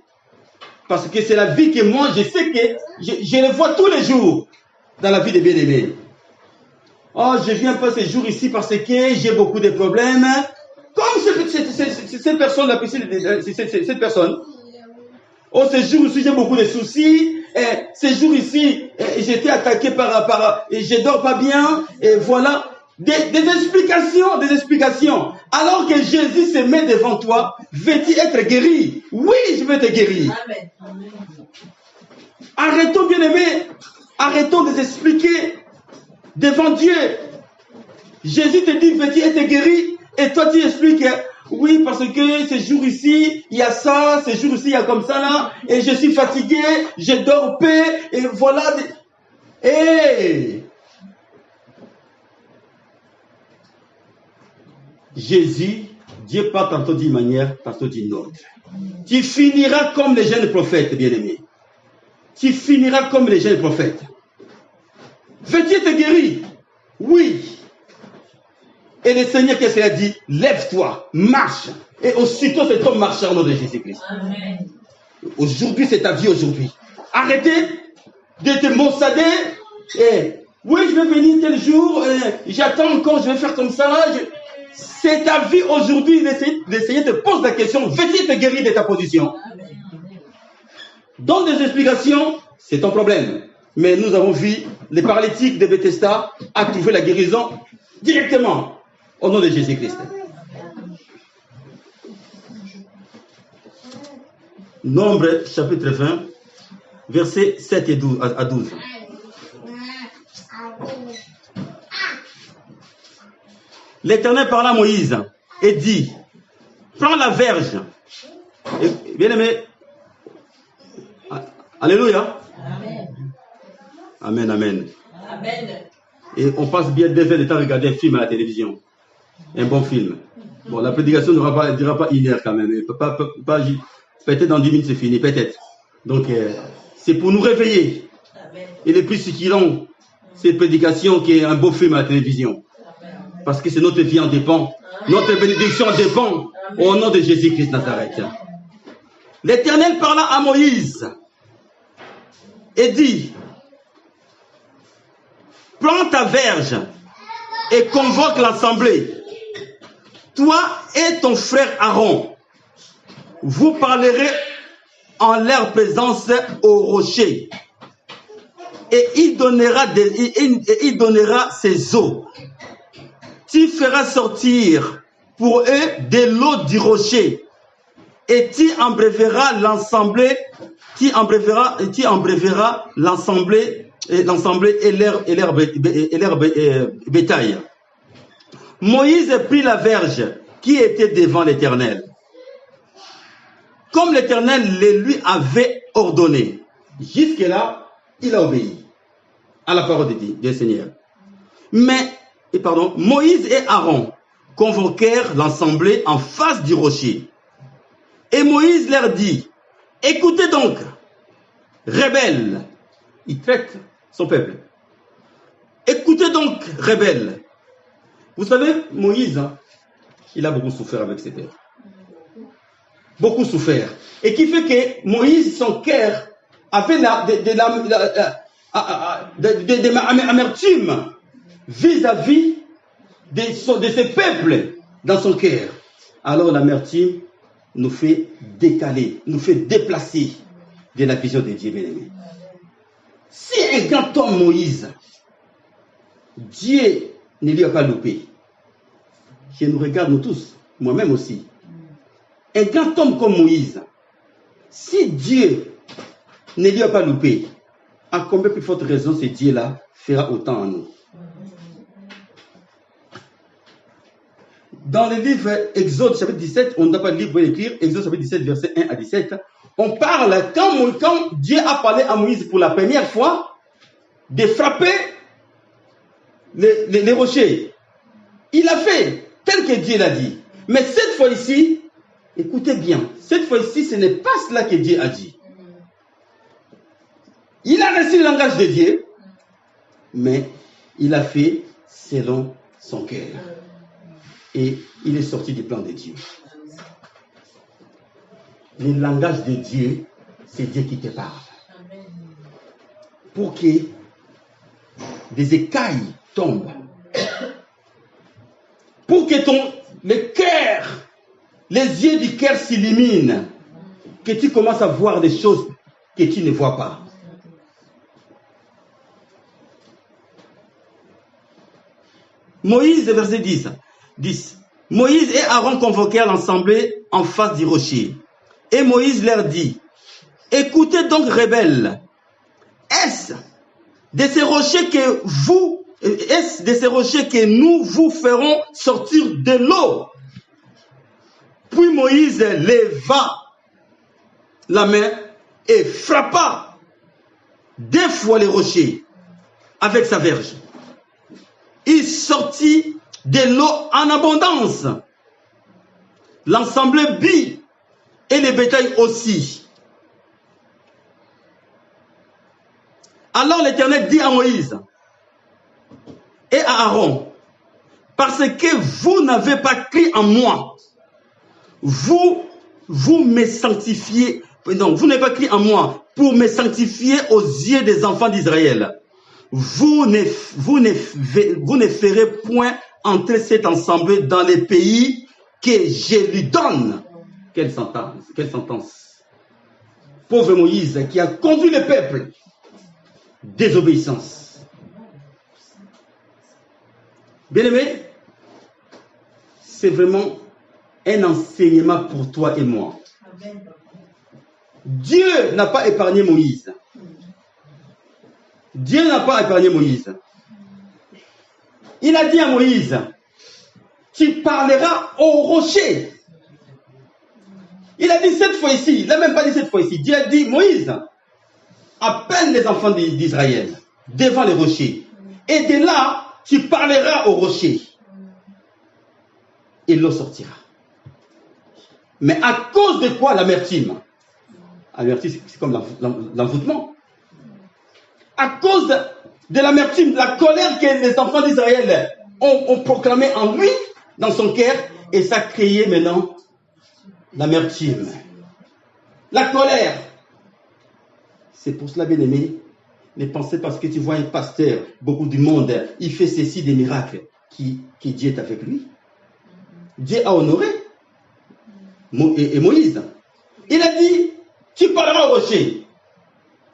Parce que c'est la vie que moi, je sais que je le vois tous les jours dans la vie des bien-aimés. Oh, je viens pas ces jours ici parce que j'ai beaucoup de problèmes. Comme cette personne, cette personne. Oh, ces jours ici, j'ai beaucoup de soucis. Ces jours ici, j'ai été attaqué et je dors pas bien. Et voilà. Des explications. Alors que Jésus se met devant toi, veux-tu être guéri? Oui, je veux te guérir. Amen. Arrêtons, bien-aimés. Arrêtons de s'expliquer devant Dieu. Jésus te dit, veux-tu être guéri? Et toi, tu expliques, oui, parce que ces jours ici, il y a ça, ces jours ici, il y a comme ça là, et je suis fatigué, je dors peu, et voilà. Jésus, Dieu parle tantôt d'une manière, tantôt d'une autre. Tu finiras comme les jeunes prophètes, bien-aimés. Tu finiras comme les jeunes prophètes. Veux-tu être guéri? Oui. Et le Seigneur, qu'est-ce qu'il a dit? Lève-toi, marche. Et aussitôt cet homme marche au nom de Jésus-Christ. Amen. Aujourd'hui, c'est ta vie aujourd'hui. Arrêtez de te monsader. Oui, je vais venir tel jour. J'attends encore, je vais faire comme ça. Là, c'est ta vie aujourd'hui. Le Seigneur te pose la question. Veux-tu te guérir de ta position? Donne des explications, c'est ton problème. Mais nous avons vu les paralytiques de Bethesda à trouver la guérison directement au nom de Jésus-Christ. Nombre chapitre 20, versets 7 et 12, à 12. L'Éternel parla à Moïse et dit, prends la verge. Bien aimé, alléluia. Amen, amen. Amen. Et on passe bien 2 heures de temps à regarder un film à la télévision. Un bon film. Bon, la prédication ne durera pas 1 heure quand même. Peut-être dans 10 minutes c'est fini, peut-être. Donc, c'est pour nous réveiller. Amen. Et le plus succulent, cette prédication qui est un beau film à la télévision. Amen. Parce que c'est notre vie en dépend. Amen. Notre bénédiction en dépend. Amen. Au nom de Jésus-Christ Nazareth. Amen. L'Éternel parla à Moïse et dit, prends ta verge et convoque l'assemblée. Toi et ton frère Aaron, vous parlerez en leur présence au rocher. Et il donnera ses eaux. Tu feras sortir pour eux de l'eau du rocher. Et tu embreuveras l'assemblée. Tu embreuveras l'assemblée et leur bétail. Moïse prit la verge qui était devant l'Éternel, comme l'Éternel le lui avait ordonné. Jusque-là, il a obéi à la parole du Seigneur. Moïse et Aaron convoquèrent l'assemblée en face du rocher. Et Moïse leur dit, écoutez donc, rebelles. Il traite son peuple. Écoutez donc, rebelles. Vous savez, Moïse, il a beaucoup souffert avec ses pères. Beaucoup souffert. Et qui fait que Moïse, son cœur, avait de l'amertume vis-à-vis de ses peuples dans son cœur. Alors l'amertume nous fait décaler, nous fait déplacer de la vision de Dieu bien-aimé. Si un grand homme Moïse, Dieu ne lui a pas loupé. Je nous regarde nous tous, moi-même aussi. Un grand homme comme Moïse, si Dieu ne lui a pas loupé, à combien plus forte raison ce Dieu-là fera autant en nous? Dans le livre Exode chapitre 17, on n'a pas de livre pour écrire, Exode chapitre 17, verset 1 à 17, on parle, quand Dieu a parlé à Moïse pour la première fois, de frapper les rochers. Il a fait tel que Dieu l'a dit. Mais cette fois-ci, écoutez bien, cette fois-ci, ce n'est pas cela que Dieu a dit. Il a reçu le langage de Dieu, mais il a fait selon son cœur. Et il est sorti du plan de Dieu. Le langage de Dieu, c'est Dieu qui te parle. Pour que des écailles tombent. Pour que le cœur, les yeux du cœur s'illuminent. Que tu commences à voir des choses que tu ne vois pas. Moïse, verset 10. Moïse et Aaron convoquèrent l'assemblée en face du rocher. Et Moïse leur dit, écoutez donc, rebelles, est-ce de ces rochers que nous vous ferons sortir de l'eau? Puis Moïse leva la main et frappa 2 fois les rochers avec sa verge. Il sortit de l'eau en abondance. L'ensemble but et les bétails aussi. Alors l'Éternel dit à Moïse et à Aaron, parce que vous n'avez pas cru en moi, vous me sanctifiez, non, vous n'avez pas cru en moi pour me sanctifier aux yeux des enfants d'Israël. Vous ne ferez point entrer cet ensemble dans les pays que je lui donne. Quelle sentence. Pauvre Moïse qui a conduit le peuple. Désobéissance. Bien-aimé, c'est vraiment un enseignement pour toi et moi. Dieu n'a pas épargné Moïse. Dieu n'a pas épargné Moïse. Il a dit à Moïse, tu parleras au rocher. Il a dit cette fois-ci, il n'a même pas dit cette fois-ci. Dieu a dit, Moïse, appelle les enfants d'Israël devant les rochers. Et de là, tu parleras au rocher. Et l'eau sortira. Mais à cause de quoi l'amertume? L'amertume, c'est comme l'envoûtement. À cause de l'amertume, de la colère que les enfants d'Israël ont proclamé en lui, dans son cœur, et ça a créé maintenant l'amertume. La colère. C'est pour cela, bien-aimé, ne pensez pas que tu vois un pasteur, beaucoup du monde, il fait ceci des miracles, que Dieu est avec lui. Dieu a honoré et Moïse. Il a dit, tu parleras au rocher.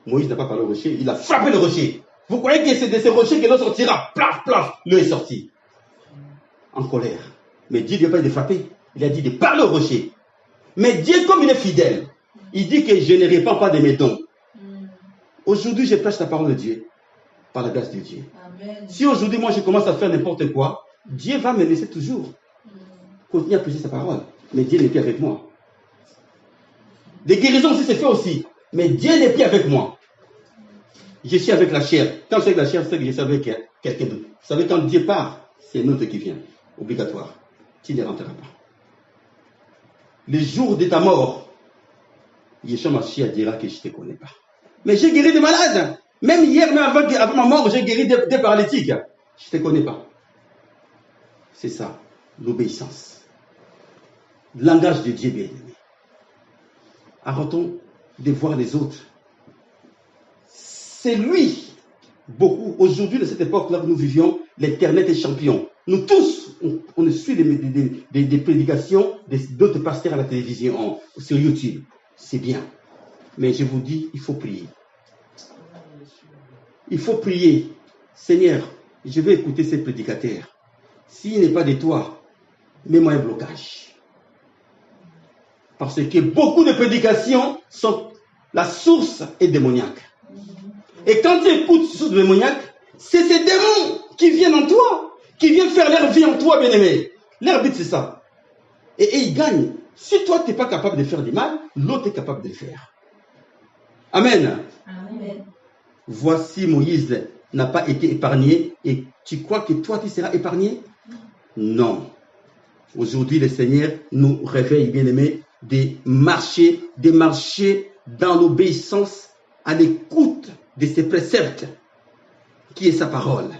Moïse n'a pas parlé au rocher, il a frappé le rocher. Vous croyez que c'est de ce rocher que l'eau sortira? Plaf, plaf, l'eau est sortie. En colère. Mais Dieu ne lui a pas dit de frapper. Il a dit de parler au rocher. Mais Dieu, comme il est fidèle, il dit que je ne répands pas de mes dons. Aujourd'hui, je prêche la parole de Dieu, par la grâce de Dieu. Amen. Si aujourd'hui, moi, je commence à faire n'importe quoi, Dieu va me laisser toujours continuer à prêcher sa parole. Mais Dieu n'est plus avec moi. Des guérisons aussi, c'est fait aussi. Mais Dieu n'est plus avec moi. Je suis avec la chair. Quand je suis avec la chair, c'est que je suis avec quelqu'un d'autre. Vous savez, quand Dieu part, c'est un autre qui vient. Obligatoire. Tu ne rentreras pas. Le jour de ta mort, Yeshua Mashiach dira que je ne te connais pas. Mais j'ai guéri des malades. Même hier, même avant ma mort, j'ai guéri des paralytiques. Je ne te connais pas. C'est ça, l'obéissance. Le langage de Dieu bien-aimé. Arrêtons de voir les autres. C'est lui, beaucoup. Aujourd'hui, de cette époque-là que nous vivions, l'Éternel est champion. Nous tous, on suit des prédications d'autres pasteurs à la télévision, sur YouTube. C'est bien. Mais je vous dis, il faut prier. Il faut prier. Seigneur, je vais écouter ces prédicateurs. S'il n'est pas de toi, mets-moi un blocage. Parce que beaucoup de prédications sont... La source est démoniaque. Et quand tu écoutes cette source démoniaque, c'est ces démons qui viennent en toi, qui viennent faire leur vie en toi, bien-aimé. Leur but, c'est ça. Et ils gagnent. Si toi, tu n'es pas capable de faire du mal, l'autre est capable de le faire. Amen. Amen. Voici Moïse n'a pas été épargné. Et tu crois que toi, tu seras épargné? Non. Aujourd'hui, le Seigneur nous réveille, bien-aimés, de marcher dans l'obéissance à l'écoute de ses préceptes, qui est sa parole.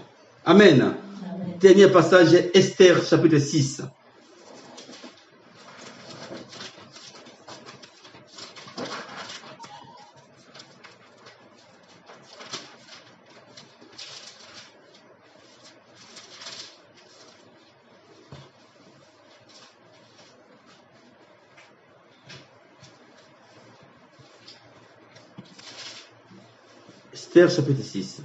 Amen. Amen. dernier passage, Esther, chapitre 6. Esther, chapitre 6.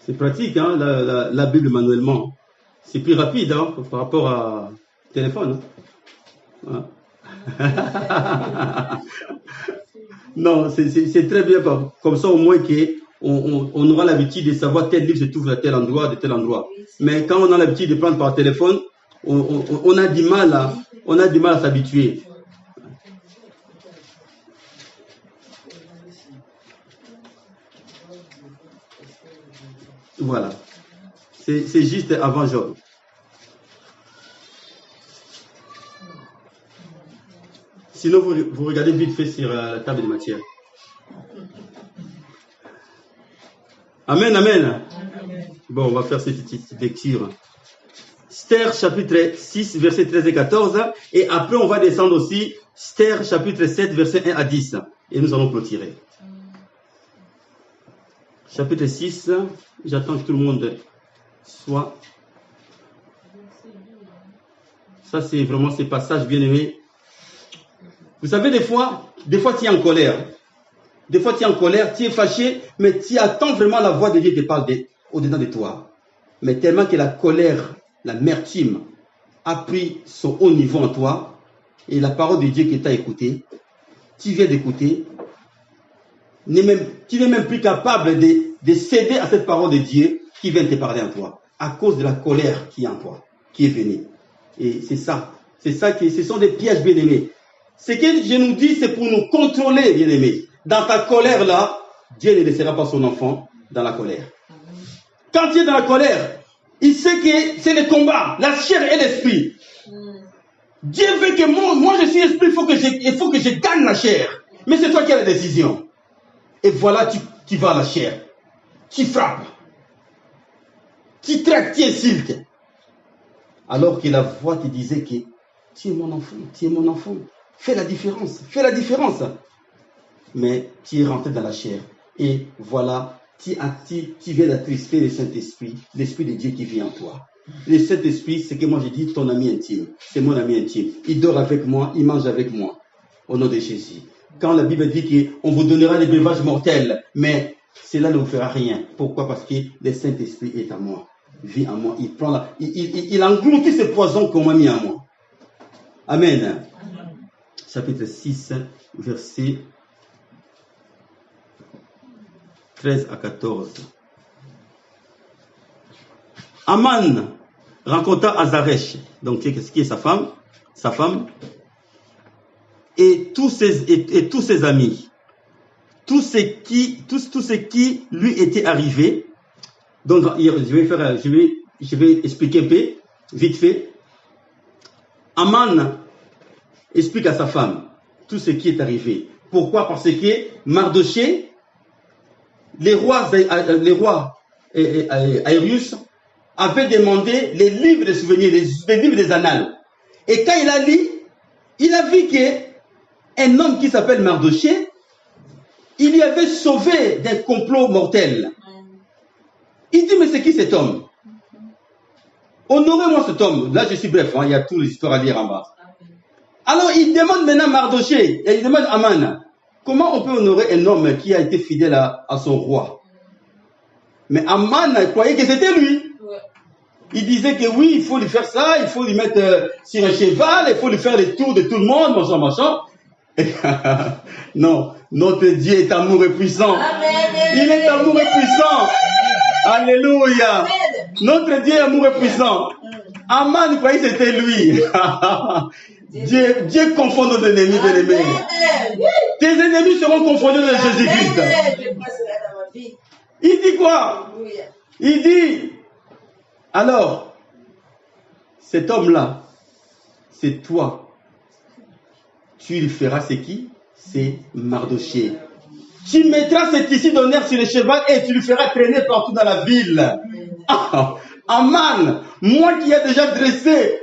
C'est pratique, hein, la Bible manuellement. C'est plus rapide hein, par rapport à téléphone. Hein. Non, c'est très bien. Comme ça, au moins, on aura l'habitude de savoir tel livre se trouve à tel endroit, de tel endroit. Mais quand on a l'habitude de prendre par téléphone, on a du mal à s'habituer. Voilà. C'est juste avant Job. Sinon, vous regardez vite fait sur la table de matière. Amen, amen. Bon, on va faire cette petite lecture. Esther, chapitre 6, versets 13 et 14. Et après, on va descendre aussi. Esther, chapitre 7, versets 1 à 10. Et nous allons clôturer. Chapitre 6, j'attends que tout le monde soit. Ça, c'est vraiment ces passages bien aimés. Vous savez, des fois, tu es en colère. Des fois, tu es en colère, tu es fâché, mais tu attends vraiment la voix de Dieu qui parle au-dedans de toi. Mais tellement que la colère, l'amertume a pris son haut niveau en toi, et la parole de Dieu qui t'a écouté, tu viens d'écouter, tu n'es même plus capable de céder à cette parole de Dieu qui vient te parler en toi, à cause de la colère qui est en toi, qui est venue. Et c'est ça ce sont des pièges bien aimés. Ce que je nous dis, c'est pour nous contrôler, bien aimés. Dans ta colère là, Dieu ne laissera pas son enfant dans la colère. Quand tu es dans la colère, il sait que c'est le combat, la chair et l'esprit. Dieu veut que moi je suis esprit, il faut que je gagne la chair. Mais c'est toi qui as la décision. Et voilà, tu vas à la chair. Tu frappes. Tu traites, tu insultes. Alors que la voix te disait que tu es mon enfant, tu es mon enfant. Fais la différence, fais la différence. Mais tu es rentré dans la chair. Et voilà, tu viens d'attrister le Saint-Esprit, l'Esprit de Dieu qui vit en toi. Le Saint-Esprit, c'est que moi je dis ton ami intime. C'est mon ami intime. Il dort avec moi, il mange avec moi. Au nom de Jésus. Quand la Bible dit qu'on vous donnera des breuvages mortels, mais cela ne vous fera rien. Pourquoi? Parce que le Saint-Esprit est en moi. Vit en moi. Il engloutit ce poison qu'on m'a mis en moi. Amen. Chapitre 6, verset 13 à 14. Aman rencontra Azarech, donc qui est sa femme, et tous ses amis, tout ce qui lui était arrivé. Donc je vais expliquer un peu, vite fait. Aman explique à sa femme tout ce qui est arrivé. Pourquoi? Parce que Mardoché, les rois Aérius avaient demandé les livres de souvenirs, les livres des annales. Et quand il a lu, il a vu qu'un homme qui s'appelle Mardoché, il lui avait sauvé d'un complot mortel. Il dit, mais c'est qui cet homme? Honorez-moi cet homme. Là, je suis bref, hein, il y a toutes les histoires à lire en bas. Alors, il demande maintenant Mardoché, et il demande Aman, comment on peut honorer un homme qui a été fidèle à son roi? Mais Aman croyait que c'était lui. Il disait que oui, il faut lui faire ça, il faut lui mettre sur un cheval, il faut lui faire les tours de tout le monde, machin. Non, notre Dieu est amour et puissant. Amen. Il est amour et puissant. Alléluia. Amen. Notre Dieu est amour et puissant. Aman croyait que c'était lui. Dieu confond nos ennemis, bien-aimés. Tes ennemis seront confondus de Jésus-Christ. Il dit quoi? Il dit, alors, cet homme-là, c'est toi. Tu lui feras ce c'est Mardochée. Tu mettras cet tissu d'honneur sur le cheval et tu le feras traîner partout dans la ville. Ah, Aman, moi qui ai déjà dressé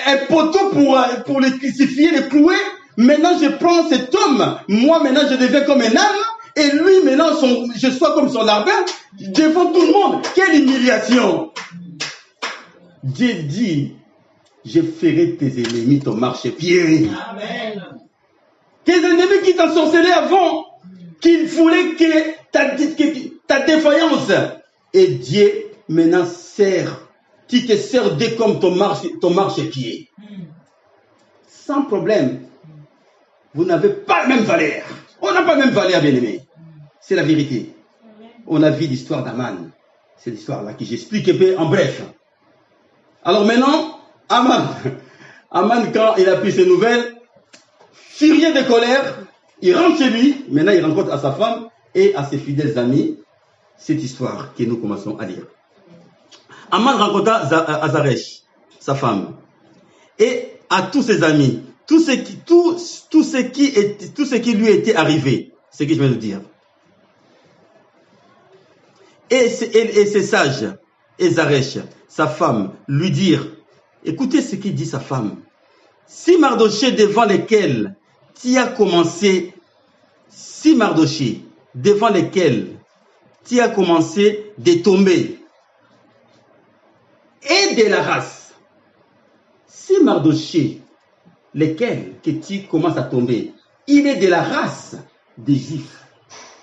un poteau pour le crucifier, le clouer, maintenant je prends cet homme, moi maintenant je deviens comme un âne, et lui maintenant je sois comme son larbin, devant tout le monde. Quelle humiliation! Dieu dit, je ferai tes ennemis ton marchepied. Amen. Tes ennemis qui t'ont sorcelé avant, qu'il voulait que ta défaillance. Et Dieu maintenant qui te sert dès comme ton marchepied. Sans problème. Vous n'avez pas la même valeur. On n'a pas la même valeur, bien-aimé. C'est la vérité. On a vu l'histoire d'Aman. C'est l'histoire-là que j'explique un peu en bref. Alors maintenant, Aman, quand il a pris ces nouvelles, furieux de colère, il rentre chez lui. Maintenant, il rencontre à sa femme et à ses fidèles amis cette histoire que nous commençons à lire. Aman rencontra Azaresh, sa femme, et à tous ses amis, tout ce qui lui était arrivé, ce que je vais vous dire. Et ces sages, Azaresh, sa femme, lui dirent, écoutez ce qu'il dit sa femme. Si Mardochée devant lesquels tu as commencé de tomber, et de la race. Si Mardochée, lesquels que tu commences à tomber, il est de la race des Juifs,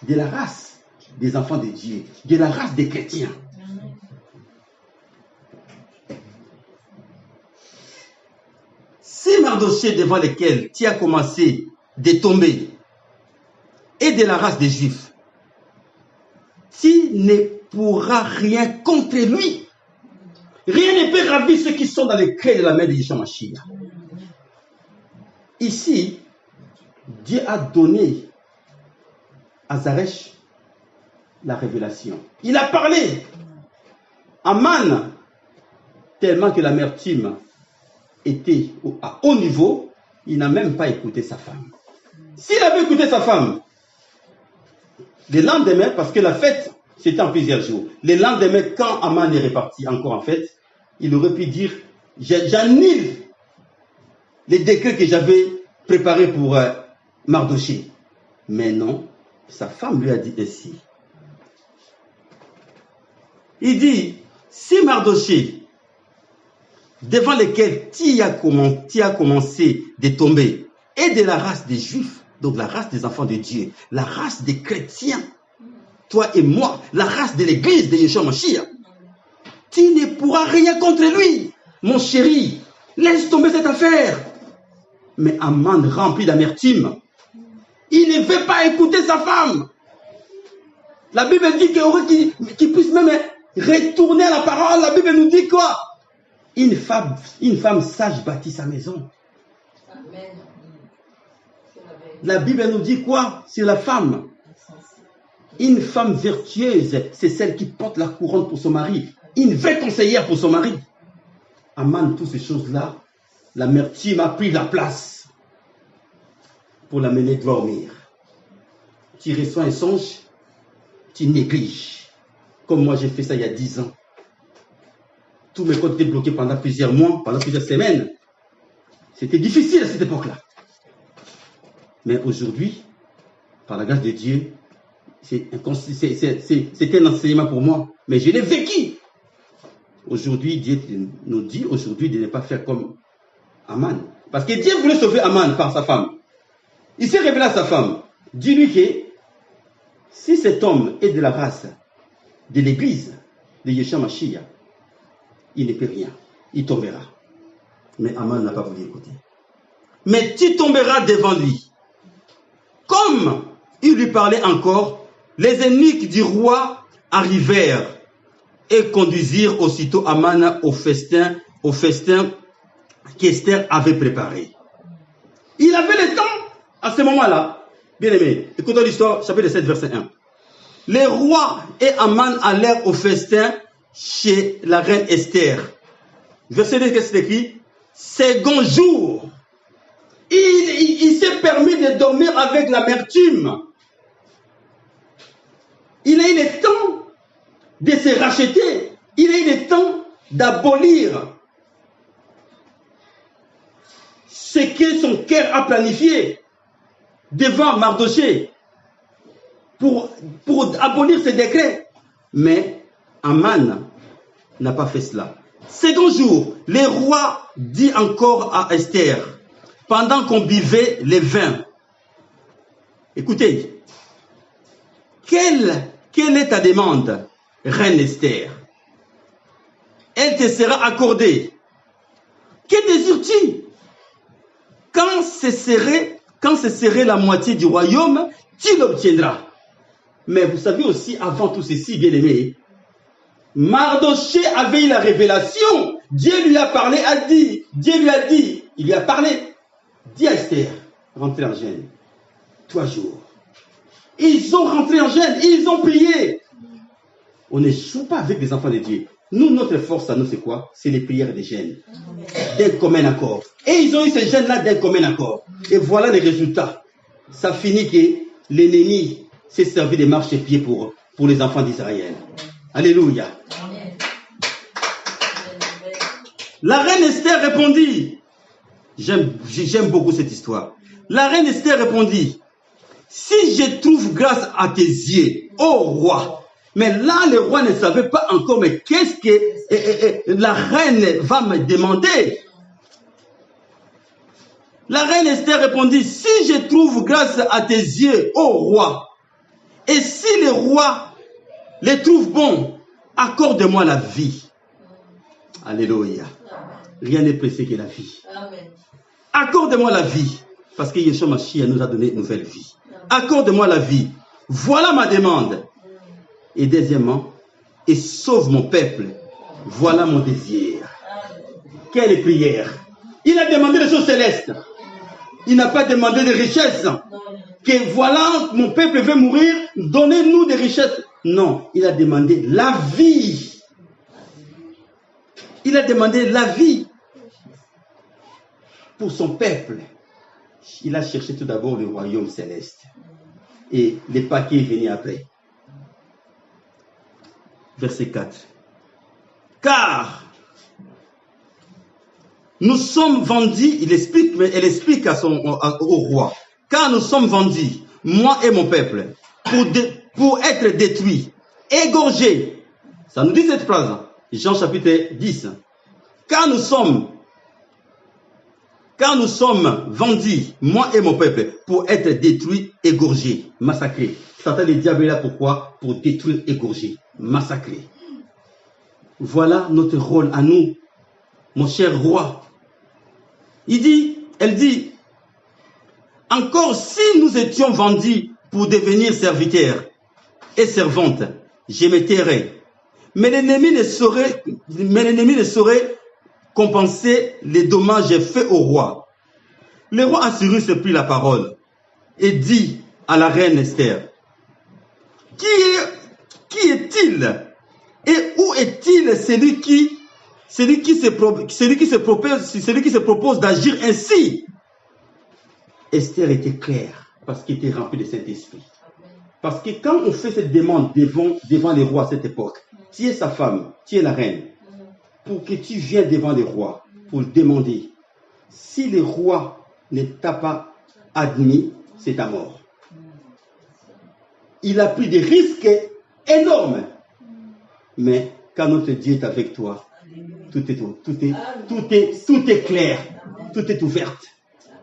de la race des enfants de Dieu, de la race des chrétiens. Si Mardochée devant lesquels tu as commencé de tomber, et de la race des Juifs, tu ne pourras rien contre lui. Rien ne peut ravir ceux qui sont dans les crêts de la main de Yeshua Mashiach. Ici, Dieu a donné à Azaresh la révélation. Il a parlé. Aman, tellement que l'amertume était à haut niveau, il n'a même pas écouté sa femme. S'il avait écouté sa femme, le lendemain, parce que la fête, c'était en plusieurs jours. Le lendemain, quand Aman est reparti encore en fête, il aurait pu dire, j'annule les décrets que j'avais préparés pour Mardochée. Mais non, sa femme lui a dit ainsi. Il dit, si Mardochée, devant lesquels tu as commencé de tomber, est de la race des Juifs, donc la race des enfants de Dieu, la race des chrétiens, toi et moi, la race de l'église de Yeshua Mashiach, tu ne pourras rien contre lui, mon chéri. Laisse tomber cette affaire. Mais Aman, rempli d'amertume, il ne veut pas écouter sa femme. La Bible dit qu'il puisse même retourner à la parole. La Bible nous dit quoi? Une femme sage bâtit sa maison. Amen. La Bible nous dit quoi sur la femme? Une femme vertueuse, c'est celle qui porte la couronne pour son mari. Une vraie conseillère pour son mari. Aman, toutes ces choses-là, l'amertume a pris la place pour l'amener dormir. Tu reçois un songe, tu négliges. Comme moi, j'ai fait ça il y a 10 ans. Tous mes comptes étaient bloqués pendant plusieurs mois, pendant plusieurs semaines. C'était difficile à cette époque-là. Mais aujourd'hui, par la grâce de Dieu, c'est un enseignement pour moi. Mais je l'ai vécu. Aujourd'hui, Dieu nous dit aujourd'hui de ne pas faire comme Aman. Parce que Dieu voulait sauver Aman par sa femme. Il s'est révélé à sa femme. Dis-lui que si cet homme est de la race de l'église de Yeshua Mashiach, il ne peut rien. Il tombera. Mais Aman n'a pas voulu écouter. Mais tu tomberas devant lui. Comme il lui parlait encore, les ennemis du roi arrivèrent et conduisirent aussitôt Aman au festin qu'Esther avait préparé. Il avait le temps à ce moment-là. Bien aimé, écoutons l'histoire, chapitre 7, verset 1. Les rois et Aman allèrent au festin chez la reine Esther. Verset 2, qu'est-ce que c'est écrit? Second jour. Il s'est permis de dormir avec l'amertume. Il a eu le temps de se racheter. Il a eu le temps d'abolir ce que son cœur a planifié devant Mardochée pour abolir ses décrets. Mais Aman n'a pas fait cela. Second jour, le roi dit encore à Esther, pendant qu'on buvait les vins, écoutez, quelle est ta demande, reine Esther? Elle te sera accordée. Que désires-tu? Quand ce serait la moitié du royaume, tu l'obtiendras. Mais vous savez aussi, avant tout ceci, bien aimé, Mardochée avait eu la révélation. Dieu lui a parlé, il lui a parlé. Dis à Esther, rentrez en jeûne. 3 jours. Ils ont rentré en jeûne, ils ont prié. On ne joue pas avec les enfants de Dieu. Nous, notre force à nous, c'est quoi? C'est les prières des jeûnes. D'un commun accord. Et ils ont eu ces jeûnes-là d'un commun accord. Et voilà les résultats. Ça finit que l'ennemi s'est servi des marches-pieds pour les enfants d'Israël. Alléluia. La reine Esther répondit. J'aime beaucoup cette histoire. La reine Esther répondit. Si je trouve grâce à tes yeux, ô roi. Mais là, le roi ne savait pas encore, mais qu'est-ce que la reine va me demander? La reine Esther répondit, si je trouve grâce à tes yeux, ô roi, et si le roi les trouve bons, accorde-moi la vie. Alléluia. Rien n'est pressé que la vie. Accorde-moi la vie, parce que Yeshua Mashiach nous a donné une nouvelle vie. Accorde-moi la vie. Voilà ma demande. Et deuxièmement, et sauve mon peuple. Voilà mon désir. Quelle prière. Il a demandé des choses célestes. Il n'a pas demandé des richesses. Que voilà, mon peuple veut mourir, donnez-nous des richesses. Non, il a demandé la vie. Il a demandé la vie pour son peuple. Il a cherché tout d'abord le royaume céleste. Et les paquets venaient après. Verset 4. Car nous sommes vendus, elle explique au roi, car nous sommes vendus, moi et mon peuple, pour être détruits, égorgés. Ça nous dit cette phrase, Jean chapitre 10. Car nous sommes vendus, moi et mon peuple, pour être détruits, égorgés, massacrés. Satan, le diable est là pourquoi? Pour détruire, égorger, massacrer. Voilà notre rôle à nous, mon cher roi. Elle dit, encore si nous étions vendus pour devenir serviteurs et servantes, je me tairais. Mais l'ennemi ne saurait compenser les dommages faits au roi. Le roi Assyrus prit la parole et dit à la reine Esther, qui est-il et où est-il celui qui se propose d'agir ainsi? Esther était claire parce qu'il était rempli de Saint-Esprit. Parce que quand on fait cette demande devant les rois à cette époque, tu es sa femme, tu es la reine, pour que tu viennes devant les rois pour le demander. Si le roi ne t'a pas admis, c'est ta mort. Il a pris des risques énormes. Mais quand notre Dieu est avec toi, tout est clair, tout est ouvert.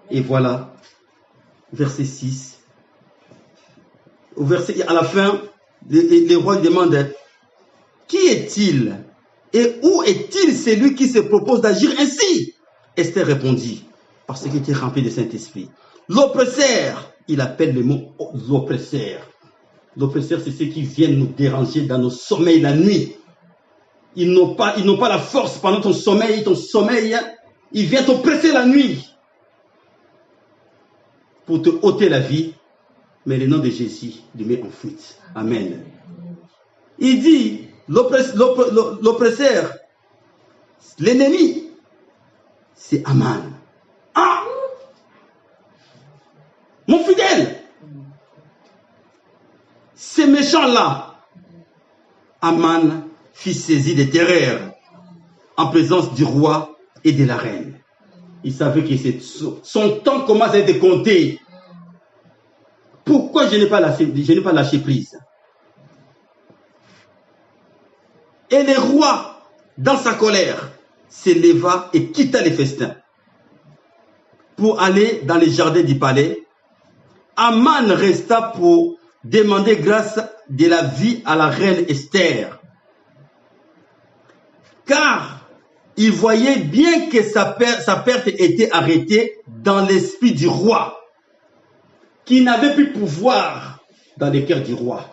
Et voilà, verset 6. À la fin, les rois demandent, qui est-il et où est-il celui qui se propose d'agir ainsi? Esther répondit, parce qu'il était rempli de Saint-Esprit. L'oppresseur, il appelle le mot l'oppresseur. L'oppresseur, c'est ceux qui viennent nous déranger dans nos sommeils la nuit. Ils n'ont pas la force pendant ton sommeil, ils viennent t'oppresser la nuit pour te ôter la vie. Mais le nom de Jésus le met en fuite. Amen. Il dit, l'oppresseur, l'ennemi, c'est Aman. Ah! Mon fidèle, ces méchants-là, Aman fit saisir des terreurs en présence du roi et de la reine. Il savait que son temps commence à être compté. Pourquoi je n'ai pas lâché prise? Et le roi, dans sa colère, s'éleva et quitta les festins pour aller dans les jardins du palais. Aman resta pour demander grâce de la vie à la reine Esther, car il voyait bien que sa perte était arrêtée dans l'esprit du roi, qui n'avait plus pouvoir dans le cœur du roi.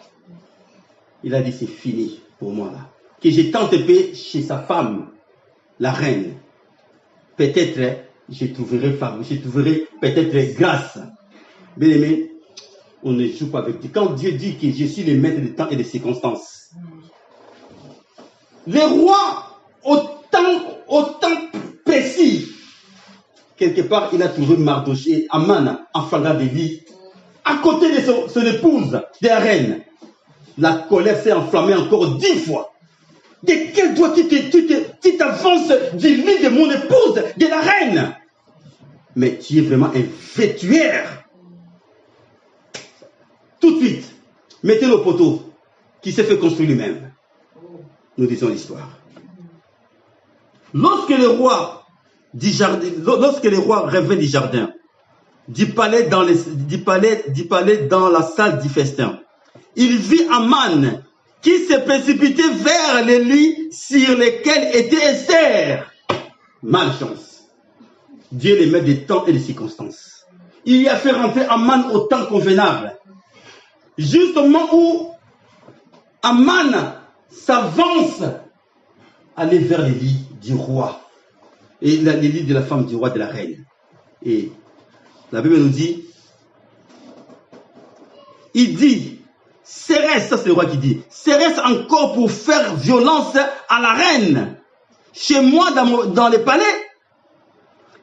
Il a dit, c'est fini pour moi là. Que j'ai tant de paix chez sa femme, la reine. Peut-être je trouverai peut-être grâce. Bien aimé, on ne joue pas avec Dieu. Quand Dieu dit que je suis le maître du temps et des circonstances, le roi, au temps précis, quelque part, il a trouvé Mardochée, Aman, en flagrant délit, à côté de son épouse, de la reine. La colère s'est enflammée encore 10 fois. De quel droit tu t'avances du lit de mon épouse, de la reine? Mais tu es vraiment un vétuaire. Tout de suite, mettez-le au poteau qui s'est fait construire lui-même. Nous disons l'histoire. Lorsque le roi revint du jardin, du palais dans la salle du festin, il vit Aman qui se précipitait vers les lits sur lesquels était Esther. Malchance. Dieu les met des temps et des circonstances. Il y a fait rentrer Aman au temps convenable. Juste au moment où Aman s'avance, aller vers les lits du roi et les lits de la femme du roi, de la reine. Et la Bible nous dit, il dit, serait-ce, ça c'est le roi qui dit, serait-ce encore pour faire violence à la reine chez moi dans le palais?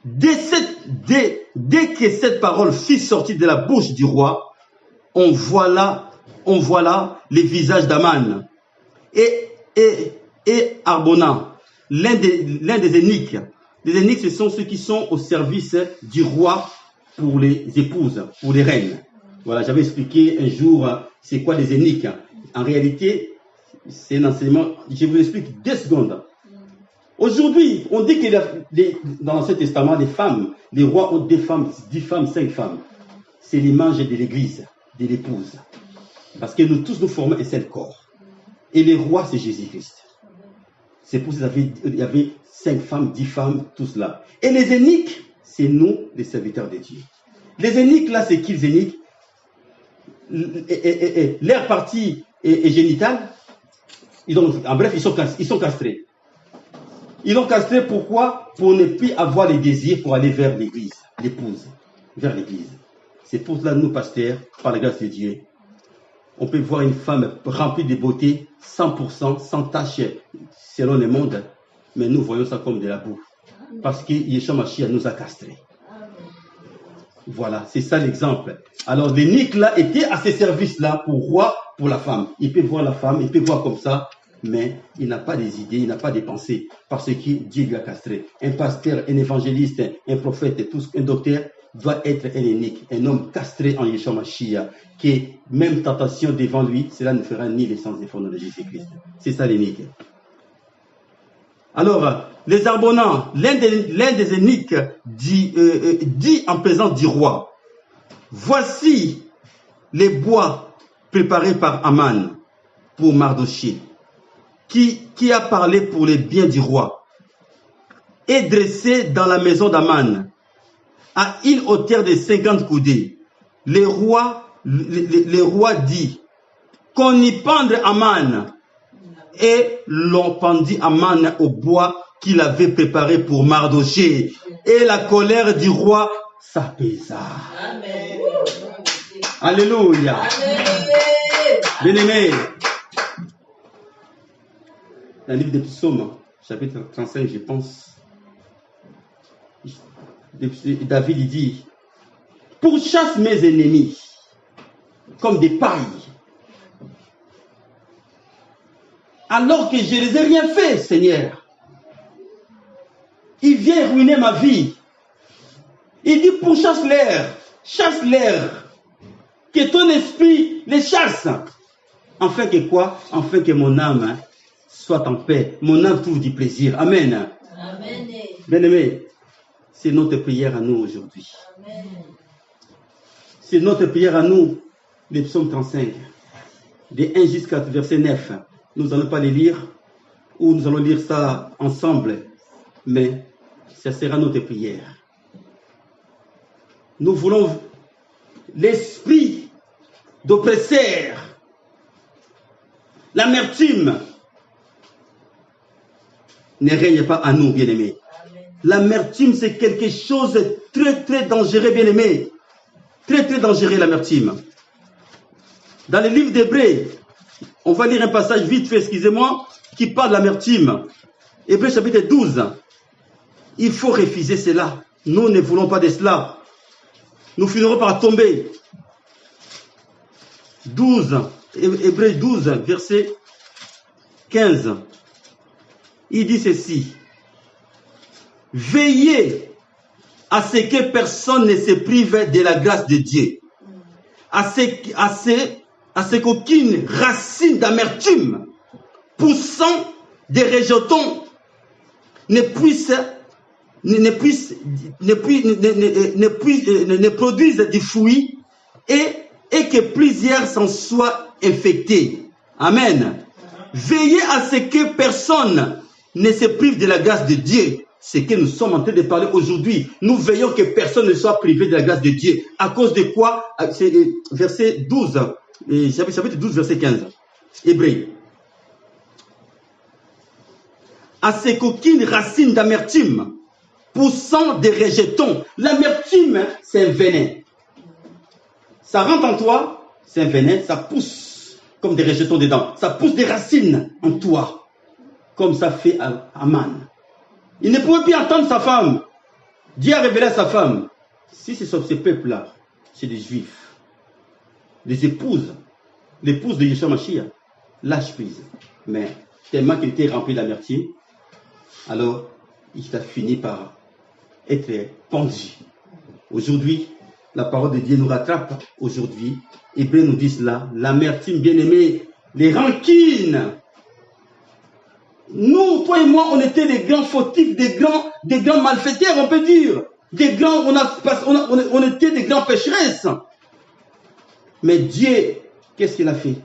Dès que cette parole fut sortie de la bouche du roi, on voit là les visages d'Aman et Arbona, l'un des eunuques. Les eunuques, ce sont ceux qui sont au service du roi pour les épouses, pour les reines. Voilà, j'avais expliqué un jour c'est quoi les eunuques. En réalité, c'est un enseignement, je vous explique 2 secondes. Aujourd'hui, on dit que dans l'Ancien Testament, les femmes, les rois ont 2 femmes, 10 femmes, 5 femmes. C'est l'image de l'église, de l'épouse. Parce que nous tous nous formons un seul corps. Et les rois, c'est Jésus-Christ. C'est pour ça qu'il y avait 5 femmes, 10 femmes, tout cela. Et les eunuques, c'est nous, les serviteurs de Dieu. Les eunuques, là, c'est qui les eunuques? Leur partie est génitale. En bref, ils sont castrés. Ils l'ont castré pourquoi? Pour ne plus avoir les désirs pour aller vers l'église, l'épouse, vers l'église. C'est pour cela, nous, pasteurs, par la grâce de Dieu, on peut voir une femme remplie de beauté, 100%, sans tache, selon le monde, mais nous voyons ça comme de la boue. Parce que Yeshua Mashiach nous a castrés. Voilà, c'est ça l'exemple. Alors, l'eunuque là était à ces services-là pour roi, pour la femme. Il peut voir la femme, il peut voir comme ça, mais il n'a pas des idées, il n'a pas des pensées, parce que Dieu lui a castré. Un pasteur, un évangéliste, un prophète, un docteur doit être un eunuque, un homme castré en Yeshua Mashiach, qui même tentation devant lui, cela ne fera ni l'essence des fondements de Jésus-Christ. C'est ça l'eunuque. Alors, les Arbonans, l'un des eunuques dit en présence du roi, voici les bois préparés par Aman pour Mardochée, qui a parlé pour les biens du roi, et dressé dans la maison d'Aman, à une hauteur de 50 coudées. Le roi dit qu'on y pende Aman, et l'on pendit Aman au bois qu'il avait préparé pour Mardochée. Et la colère du roi s'apaisa. Amen. Alléluia. Bien-aimé, dans le livre des Psaumes, chapitre 35, je pense, David dit, pourchasse mes ennemis comme des pailles. Alors que je ne les ai rien fait, Seigneur. Il vient ruiner ma vie. Il dit pourchasse l'air, chasse l'air. Que ton esprit les chasse. Afin que quoi? Afin que mon âme soit en paix. Mon âme trouve du plaisir. Amen. Amen. Bien-aimés, c'est notre prière à nous aujourd'hui. Amen. C'est notre prière à nous, les psaumes 35, des 1 jusqu'à verset 9. Nous n'allons pas les lire, ou nous allons lire ça ensemble, mais ça sera notre prière. Nous voulons l'esprit d'oppresseur, l'amertume ne règne pas à nous, bien-aimés. L'amertume, c'est quelque chose de très, très dangereux, bien-aimés. Très, très dangereux, l'amertume. Dans le livre d'Hébreux, on va lire un passage vite fait, excusez-moi, qui parle de l'amertume. Hébreux chapitre 12. Il faut refuser cela. Nous ne voulons pas de cela. Nous finirons par tomber. 12, Hébreux 12, verset 15. Il dit ceci. Veillez à ce que personne ne se prive de la grâce de Dieu. À ce qu'aucune racine d'amertume poussant des rejetons ne produise du fruit et que plusieurs s'en soient infectés. Amen. Veillez à ce que personne ne se prive de la grâce de Dieu. C'est que nous sommes en train de parler aujourd'hui. Nous veillons que personne ne soit privé de la grâce de Dieu. À cause de quoi? C'est verset 12, chapitre 12, verset 15. Hébreux. À ce qu'aucune racine d'amertume poussant des rejetons. L'amertume, c'est un venin. Ça rentre en toi, c'est un venin, ça pousse comme des rejetons dedans. Ça pousse des racines en toi, comme ça fait à Aman. Il ne pouvait plus entendre sa femme. Dieu a révélé à sa femme. Si c'est sur ce peuple-là, c'est des juifs, des épouses, l'épouse de Yeshua Mashiach, lâche prise. Mais tellement qu'il était rempli d'amertume, alors il a fini par être pendu. Aujourd'hui, la parole de Dieu nous rattrape. Aujourd'hui, Hébreux nous dit cela. L'amertume, bien-aimé, les rancines. Nous, toi et moi, on était des grands fautifs, des grands malfaiteurs, on peut dire. On était des grands pécheresses. Mais Dieu, qu'est-ce qu'il a fait?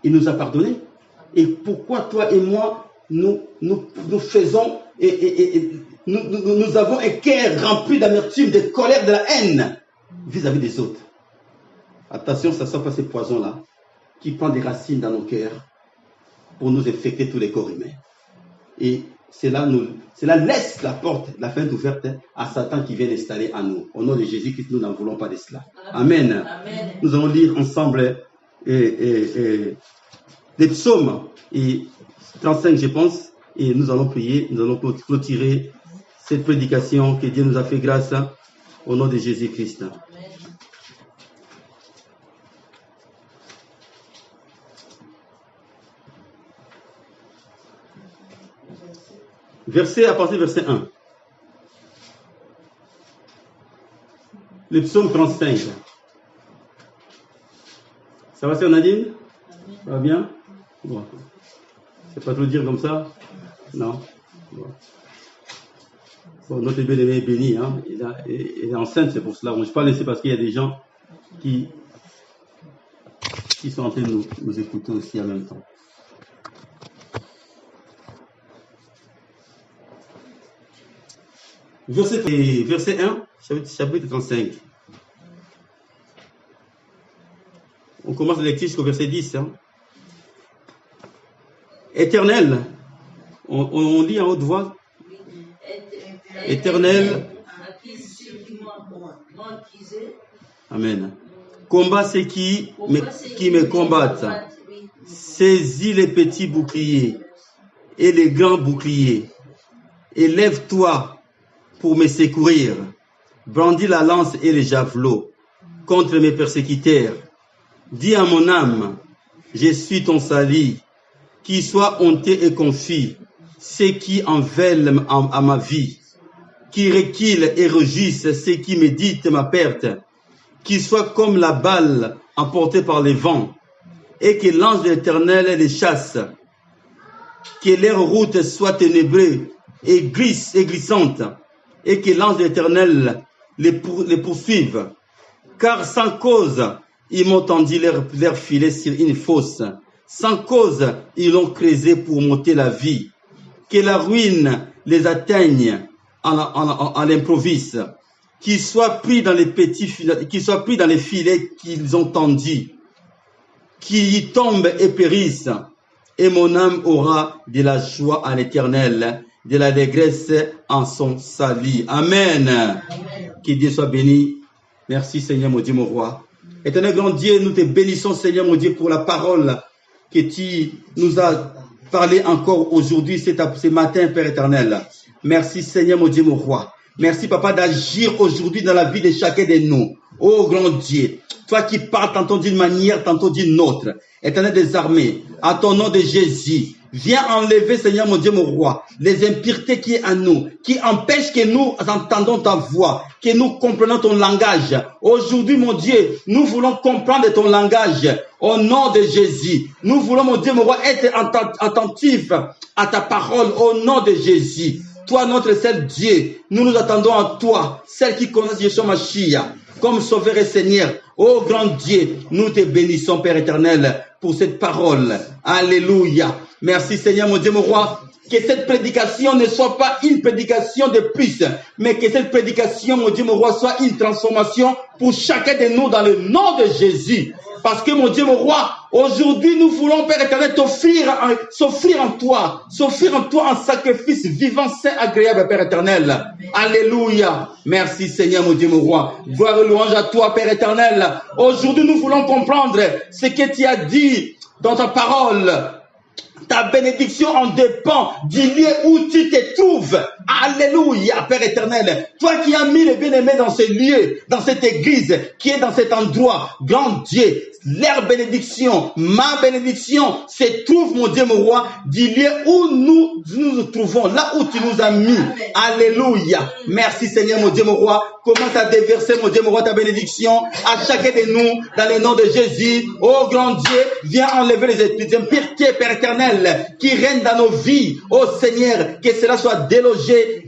Il nous a pardonné. Et pourquoi toi et moi, nous faisons, nous avons un cœur rempli d'amertume, de colère, de la haine vis-à-vis des autres? Attention, ça ne sort pas ces poisons-là qui prennent des racines dans nos cœurs pour nous infecter tous les corps humains. Et cela laisse la porte, la fenêtre ouverte à Satan qui vient installer en nous. Au nom de Jésus-Christ, nous n'en voulons pas de cela. Amen. Amen. Nous allons lire ensemble les psaumes 35, je pense, et nous allons prier, nous allons clôturer cette prédication que Dieu nous a fait grâce au nom de Jésus-Christ. À partir du verset 1. Le psaume 35. Ça va, sœur Nadine? Ça va bien? Bon. C'est pas trop dire comme ça? Non? Bon, notre bien-aimé est béni, hein? Il est enceinte, c'est pour cela. Bon, je parle ici parce qu'il y a des gens qui sont en train de nous écouter aussi en même temps. Verset 1, chapitre 35. On commence la lecture jusqu'au verset 10. Hein. Éternel, on lit en haute voix. Éternel. Amen. Combat ceux qui me combattent. Saisis les petits boucliers et les grands boucliers. Élève-toi pour me secourir. Brandis la lance et les javelots. contre mes persécuteurs. Dis à mon âme, je suis ton salut, qui soit honteux et confus, ceux qui en veulent à ma vie, qui reculent et réjouissent ceux qui méditent ma perte, qui soient comme la balle emportée par les vents, et que l'ange de l'Éternel les chasse, que leur route soit ténébreuse et glissante, et que l'ange de l'Éternel les poursuive. Car sans cause, ils m'ont tendu leur filet sur une fosse. Sans cause, ils l'ont creusé pour m'ôter la vie. Que la ruine les atteigne à l'improviste. Qu'ils soient pris dans les filets qu'ils ont tendus. Qu'ils y tombent et périssent. Et mon âme aura de la joie à l'Éternel, de l'allégresse en son salut. Amen. Amen. Que Dieu soit béni. Merci Seigneur mon Dieu, mon roi. Éternel grand Dieu, nous te bénissons Seigneur mon Dieu pour la parole que tu nous as parlé encore aujourd'hui, ce matin, Père éternel. Merci Seigneur mon Dieu, mon roi. Merci Papa d'agir aujourd'hui dans la vie de chacun de nous. Oh grand Dieu, toi qui parles tantôt d'une manière, tantôt d'une autre. Éternel des armées, à ton nom de Jésus, viens enlever, Seigneur mon Dieu, mon roi, les impuretés qui est en nous, qui empêchent que nous entendons ta voix, que nous comprenons ton langage. Aujourd'hui, mon Dieu, nous voulons comprendre ton langage. Au nom de Jésus, nous voulons, mon Dieu, mon roi, être attentifs à ta parole. Au nom de Jésus, toi, notre seul Dieu, nous nous attendons à toi, celle qui connaît Yeshua Mashiach, comme Sauveur et Seigneur. Oh grand Dieu, nous te bénissons, Père éternel, pour cette parole. Alléluia. Merci Seigneur, mon Dieu, mon roi. Que cette prédication ne soit pas une prédication de plus, mais que cette prédication, mon Dieu, mon roi, soit une transformation pour chacun de nous dans le nom de Jésus. Parce que, mon Dieu, mon roi, aujourd'hui, nous voulons, Père éternel, s'offrir en toi un sacrifice vivant, saint, agréable, Père éternel. Alléluia. Merci, Seigneur, mon Dieu, mon roi. Gloire et louange à toi, Père éternel. Aujourd'hui, nous voulons comprendre ce que tu as dit dans ta parole. Ta bénédiction en dépend du lieu où tu te trouves. Alléluia, Père éternel. Toi qui as mis les bien-aimés dans ce lieu, dans cette église, qui est dans cet endroit, grand Dieu, leur bénédiction, ma bénédiction, se trouve, mon Dieu, mon roi, du lieu où nous trouvons, là où tu nous as mis. Alléluia. Merci Seigneur, mon Dieu, mon roi. Commence à déverser, mon Dieu, mon roi, ta bénédiction à chacun de nous, dans le nom de Jésus. Oh grand Dieu, viens enlever les impuretés, Père éternel, qui règnent dans nos vies. Oh Seigneur, que cela soit délogé.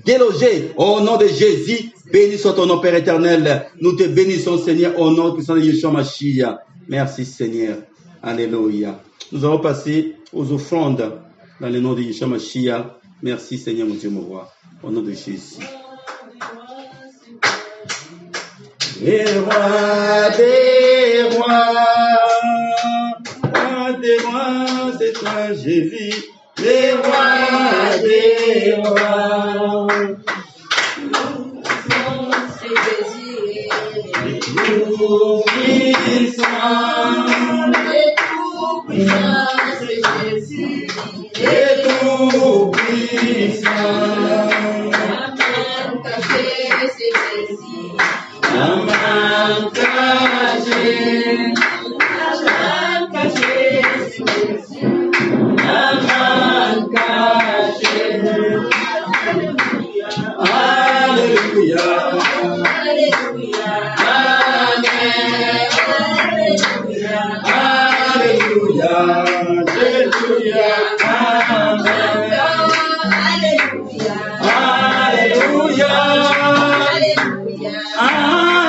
Au nom de Jésus, béni soit ton nom, Père éternel. Nous te bénissons, Seigneur, au nom puissant de Yeshua Mashiach. Merci, Seigneur. Alléluia. Nous allons passer aux offrandes dans le nom de Yeshua Mashiach. Merci, Seigneur, mon Dieu, mon roi. Au nom de Jésus. Les rois des rois, c'est toi, Jésus. Les rois des rois. C'est Jésus. Les tout-puissants, C'est Jésus. les tout-puissants. La main cachée, c'est Jésus. La main cachée, c'est Jésus. la main cachée. Alléluia. Alléluia. Alléluia. Alléluia. Amen. Alléluia. Alléluia.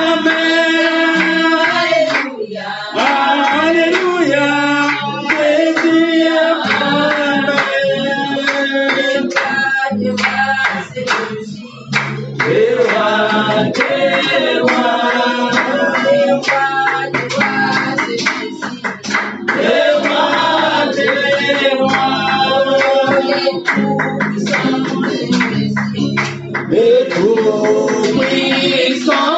Amen. Alléluia. Jésus, amen. Les rois des rois. Les rois des rois. Les tout-puissants.